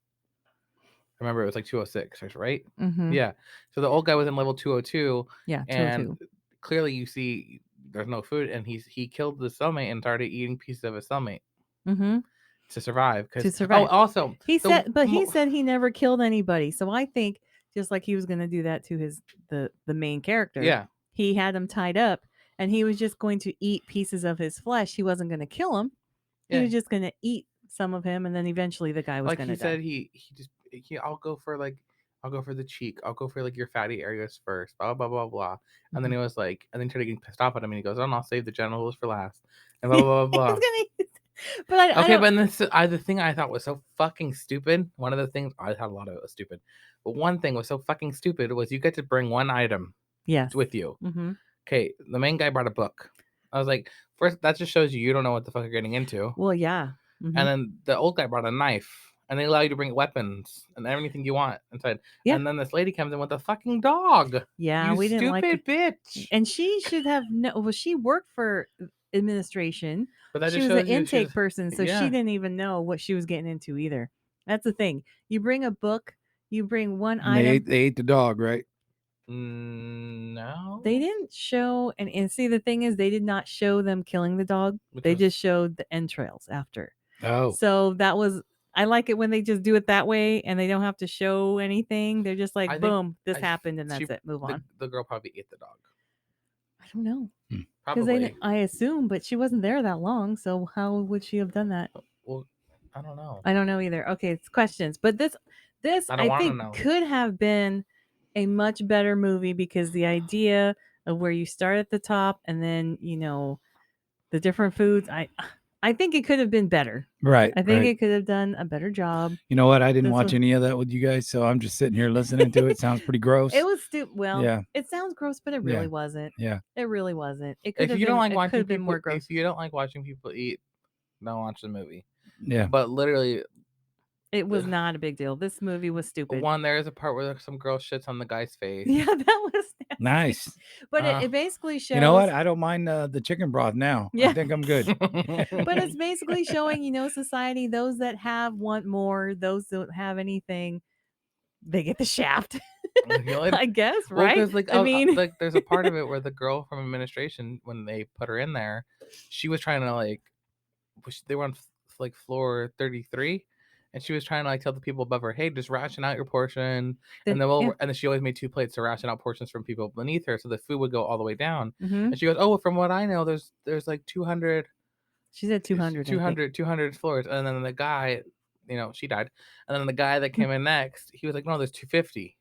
I remember it was like 206, right? Mm-hmm. Yeah. So the old guy was in level 202. Yeah, 202. And clearly you see there's no food, and he killed the cellmate and started eating pieces of his cellmate to survive. Oh, also he said he never killed anybody. So I think just like he was going to do that to the main character. Yeah. He had him tied up, and he was just going to eat pieces of his flesh. He wasn't going to kill him. He was just going to eat some of him, and then eventually the guy was going to die. Like he said, I'll go for the cheek. I'll go for like your fatty areas first. Blah blah blah blah. And then he was like, and then started getting pissed off at him, and he goes, "Oh, I'll save the genitals for last." And blah blah blah blah. But the thing I thought was so fucking stupid. One of the things I thought a lot of it was stupid, but one thing was so fucking stupid was you get to bring one item, with you. Okay, the main guy brought a book. I was like, first, that just shows you don't know what the fuck you're getting into. Well, yeah. And then the old guy brought a knife, and they allow you to bring weapons and everything you want inside. Yeah. And then this lady comes in with a fucking dog. Yeah, we didn't like it. Bitch. And she should have she worked for administration. But she was an intake person, so she didn't even know what she was getting into either. That's the thing. You bring a book, you bring one item. They ate the dog, right? No, they didn't show. And see, the thing is, they did not show them killing the dog. They just showed the entrails after. Oh, so that was. I like it when they just do it that way and they don't have to show anything. They're just like, boom, this happened, and that's it. Move on. The girl probably ate the dog. I don't know. Probably. I assume, but she wasn't there that long, so how would she have done that? Well, I don't know. I don't know either. Okay, it's questions. But this I think could have been a much better movie, because the idea of where you start at the top and then, the different foods, I think it could have been better. Right. I think it could have done a better job. You know what? I didn't watch any of that with you guys, so I'm just sitting here listening to it. Sounds pretty gross. It was stupid. Well, yeah. It sounds gross, but it really wasn't. Yeah. It really wasn't. It could have been. If you don't like watching people eat, don't watch the movie. Yeah. But literally, it was not a big deal. This movie was stupid. There is a part where some girl shits on the guy's face. Yeah, that was nasty. Nice. But it basically shows. You know what? I don't mind the chicken broth now. Yeah. I think I'm good. But it's basically showing, society, those that want more, those that don't have anything, they get the shaft. I guess, right? Well, there's a part of it where the girl from administration, when they put her in there, she was trying to they were on floor 33. And she was trying to tell the people above her, "Hey, just ration out your portion." And then she always made 2 plates to ration out portions from people beneath her, so the food would go all the way down. And she goes, "Oh, from what I know, there's 200." She said 200. 200 floors. And then the guy, she died. And then the guy that came in next, he was like, "No, there's 250."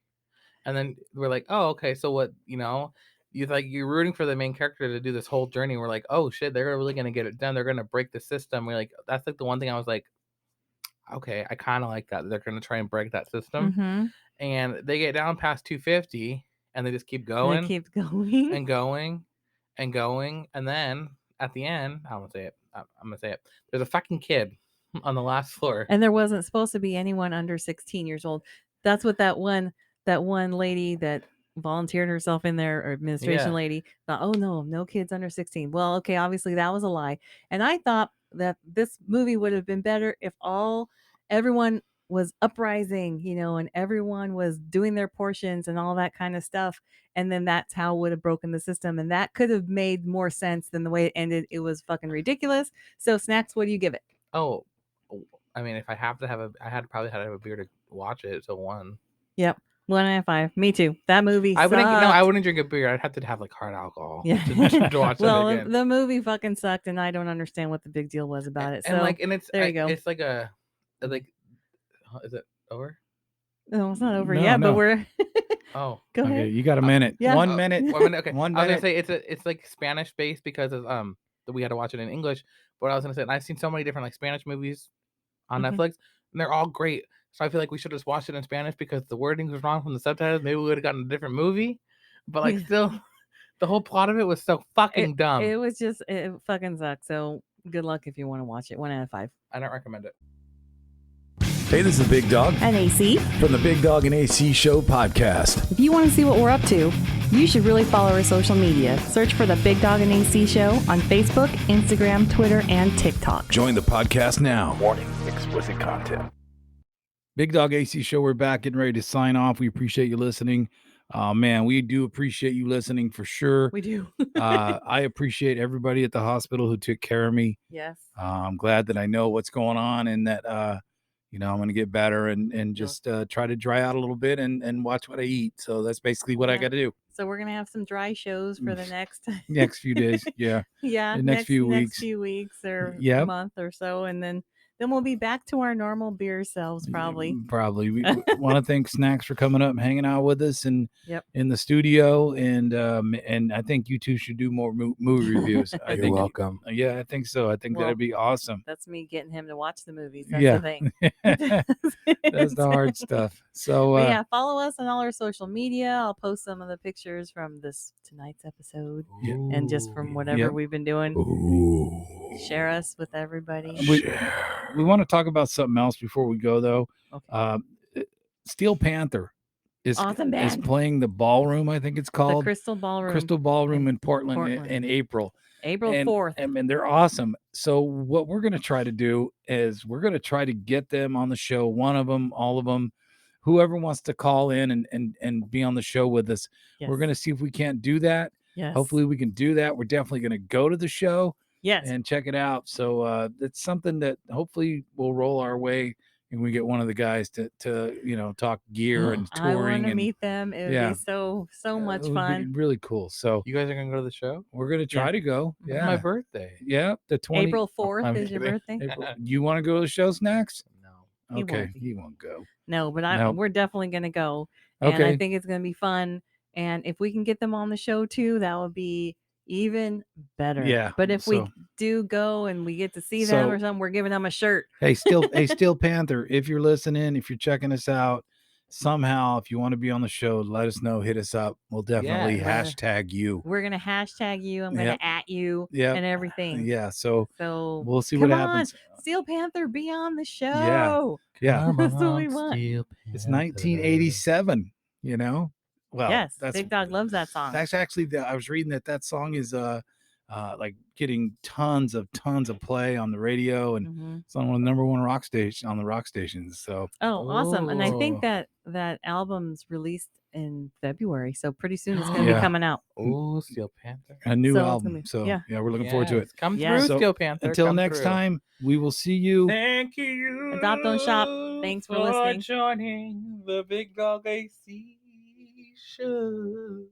And then we're like, "Oh, okay. So what? You're rooting for the main character to do this whole journey." We're like, "Oh shit, they're really gonna get it done. They're gonna break the system." We're like, that's the one thing I was like, okay, I kind of like that. They're going to try and break that system. And they get down past 250 and they just keep going. They keep going. And going and going. And then at the end, I'm going to say it. There's a fucking kid on the last floor. And there wasn't supposed to be anyone under 16 years old. That's what that one lady that volunteered herself in there, or administration lady, thought, oh, no kids under 16. Well, okay, obviously that was a lie. And I thought that this movie would have been better if everyone was uprising, and everyone was doing their portions and all that kind of stuff. And then that's how it would have broken the system. And that could have made more sense than the way it ended. It was fucking ridiculous. So Snacks, what do you give it? Oh, I mean, if I have to I probably had to have a beer to watch it. So 1. Yep. 1 out of 5. Me too. That movie. I wouldn't drink a beer. I'd have to have hard alcohol. Yeah. to watch well, it again. The movie fucking sucked, and I don't understand what the big deal was about it. So there you go. It's Is it over? No, it's not over yet, but we're. Oh, go ahead. Okay, you got a minute. Yeah. 1 minute. 1 minute. Okay, 1 I was minute. gonna say it's like Spanish based because of that we had to watch it in English. But I was gonna say, and I've seen so many different like Spanish movies on Netflix, and they're all great. So I feel like we should just watch it in Spanish because the wording was wrong from the subtitles. Maybe we would have gotten a different movie, but like still, the whole plot of it was so fucking dumb. It was just it fucking sucked. So good luck if you want to watch it. 1 out of 5. I don't recommend it. Hey, this is Big Dog and AC from the Big Dog and AC Show podcast. If you want to see what we're up to, you should really follow our social media. Search for the Big Dog and AC Show on Facebook, Instagram, Twitter, and TikTok. Join the podcast now. Warning, explicit content. Big Dog AC Show, we're back, getting ready to sign off. We appreciate you listening. Man, we do appreciate you listening for sure. We do. I appreciate everybody at the hospital who took care of me. Yes. I'm glad that I know what's going on and that, I'm going to get better and just try to dry out a little bit and watch what I eat. So that's basically what I got to do. So we're going to have some dry shows for the next few days. Yeah. Yeah. The next few weeks or a month or so. And then we'll be back to our normal beer selves, probably. Probably. We want to thank Snacks for coming up and hanging out with us and in the studio. And I think you two should do more movie reviews. You're welcome. Yeah, I think so. I think that'd be awesome. That's me getting him to watch the movies. That's the thing. That's the hard stuff. So follow us on all our social media. I'll post some of the pictures from tonight's episode and just from whatever we've been doing. Ooh. Share us with everybody. We want to talk about something else before we go, though. Okay. Steel Panther is playing the ballroom, I think it's called. The Crystal Ballroom in Portland. In April. April 4th. And they're awesome. So what we're going to try to do is we're going to try to get them on the show, one of them, all of them, whoever wants to call in and be on the show with us. Yes. We're going to see if we can't do that. Yes. Hopefully we can do that. We're definitely going to go to the show. Yes. And check it out. So it's something that hopefully will roll our way and we get one of the guys to talk gear and touring. I want to meet them. It would be so much fun. Really cool. So you guys are gonna go to the show? We're gonna try to go. Yeah. It's my birthday. Yeah. The 20 April 4th is your birthday. You want to go to the show, Snacks? No. Okay. He won't go. No, but we're definitely gonna go. And I think it's gonna be fun. And if we can get them on the show too, that would be even better. Yeah. But if we do go and we get to see them or something, we're giving them a shirt. Hey, Steel Panther, if you're listening, if you're checking us out, somehow, if you want to be on the show, let us know. Hit us up. We'll definitely hashtag you. We're gonna hashtag you. I'm gonna at you and everything. Yeah. So we'll see what happens. Steel Panther, be on the show. Yeah. That's what we want. It's 1987. Well, yes, Big Dog loves that song. That's actually I was reading that song is like getting tons of play on the radio and it's on one of the number one rock stations. So awesome. And I think that album's released in February, so pretty soon it's going to be coming out. Steel Panther, a new album. So we're looking forward to it. Come through, Steel Panther. Until next time, we will see you. Thank you. Adopt, don't shop. Thanks for listening. Joining the Big Dog AC Show.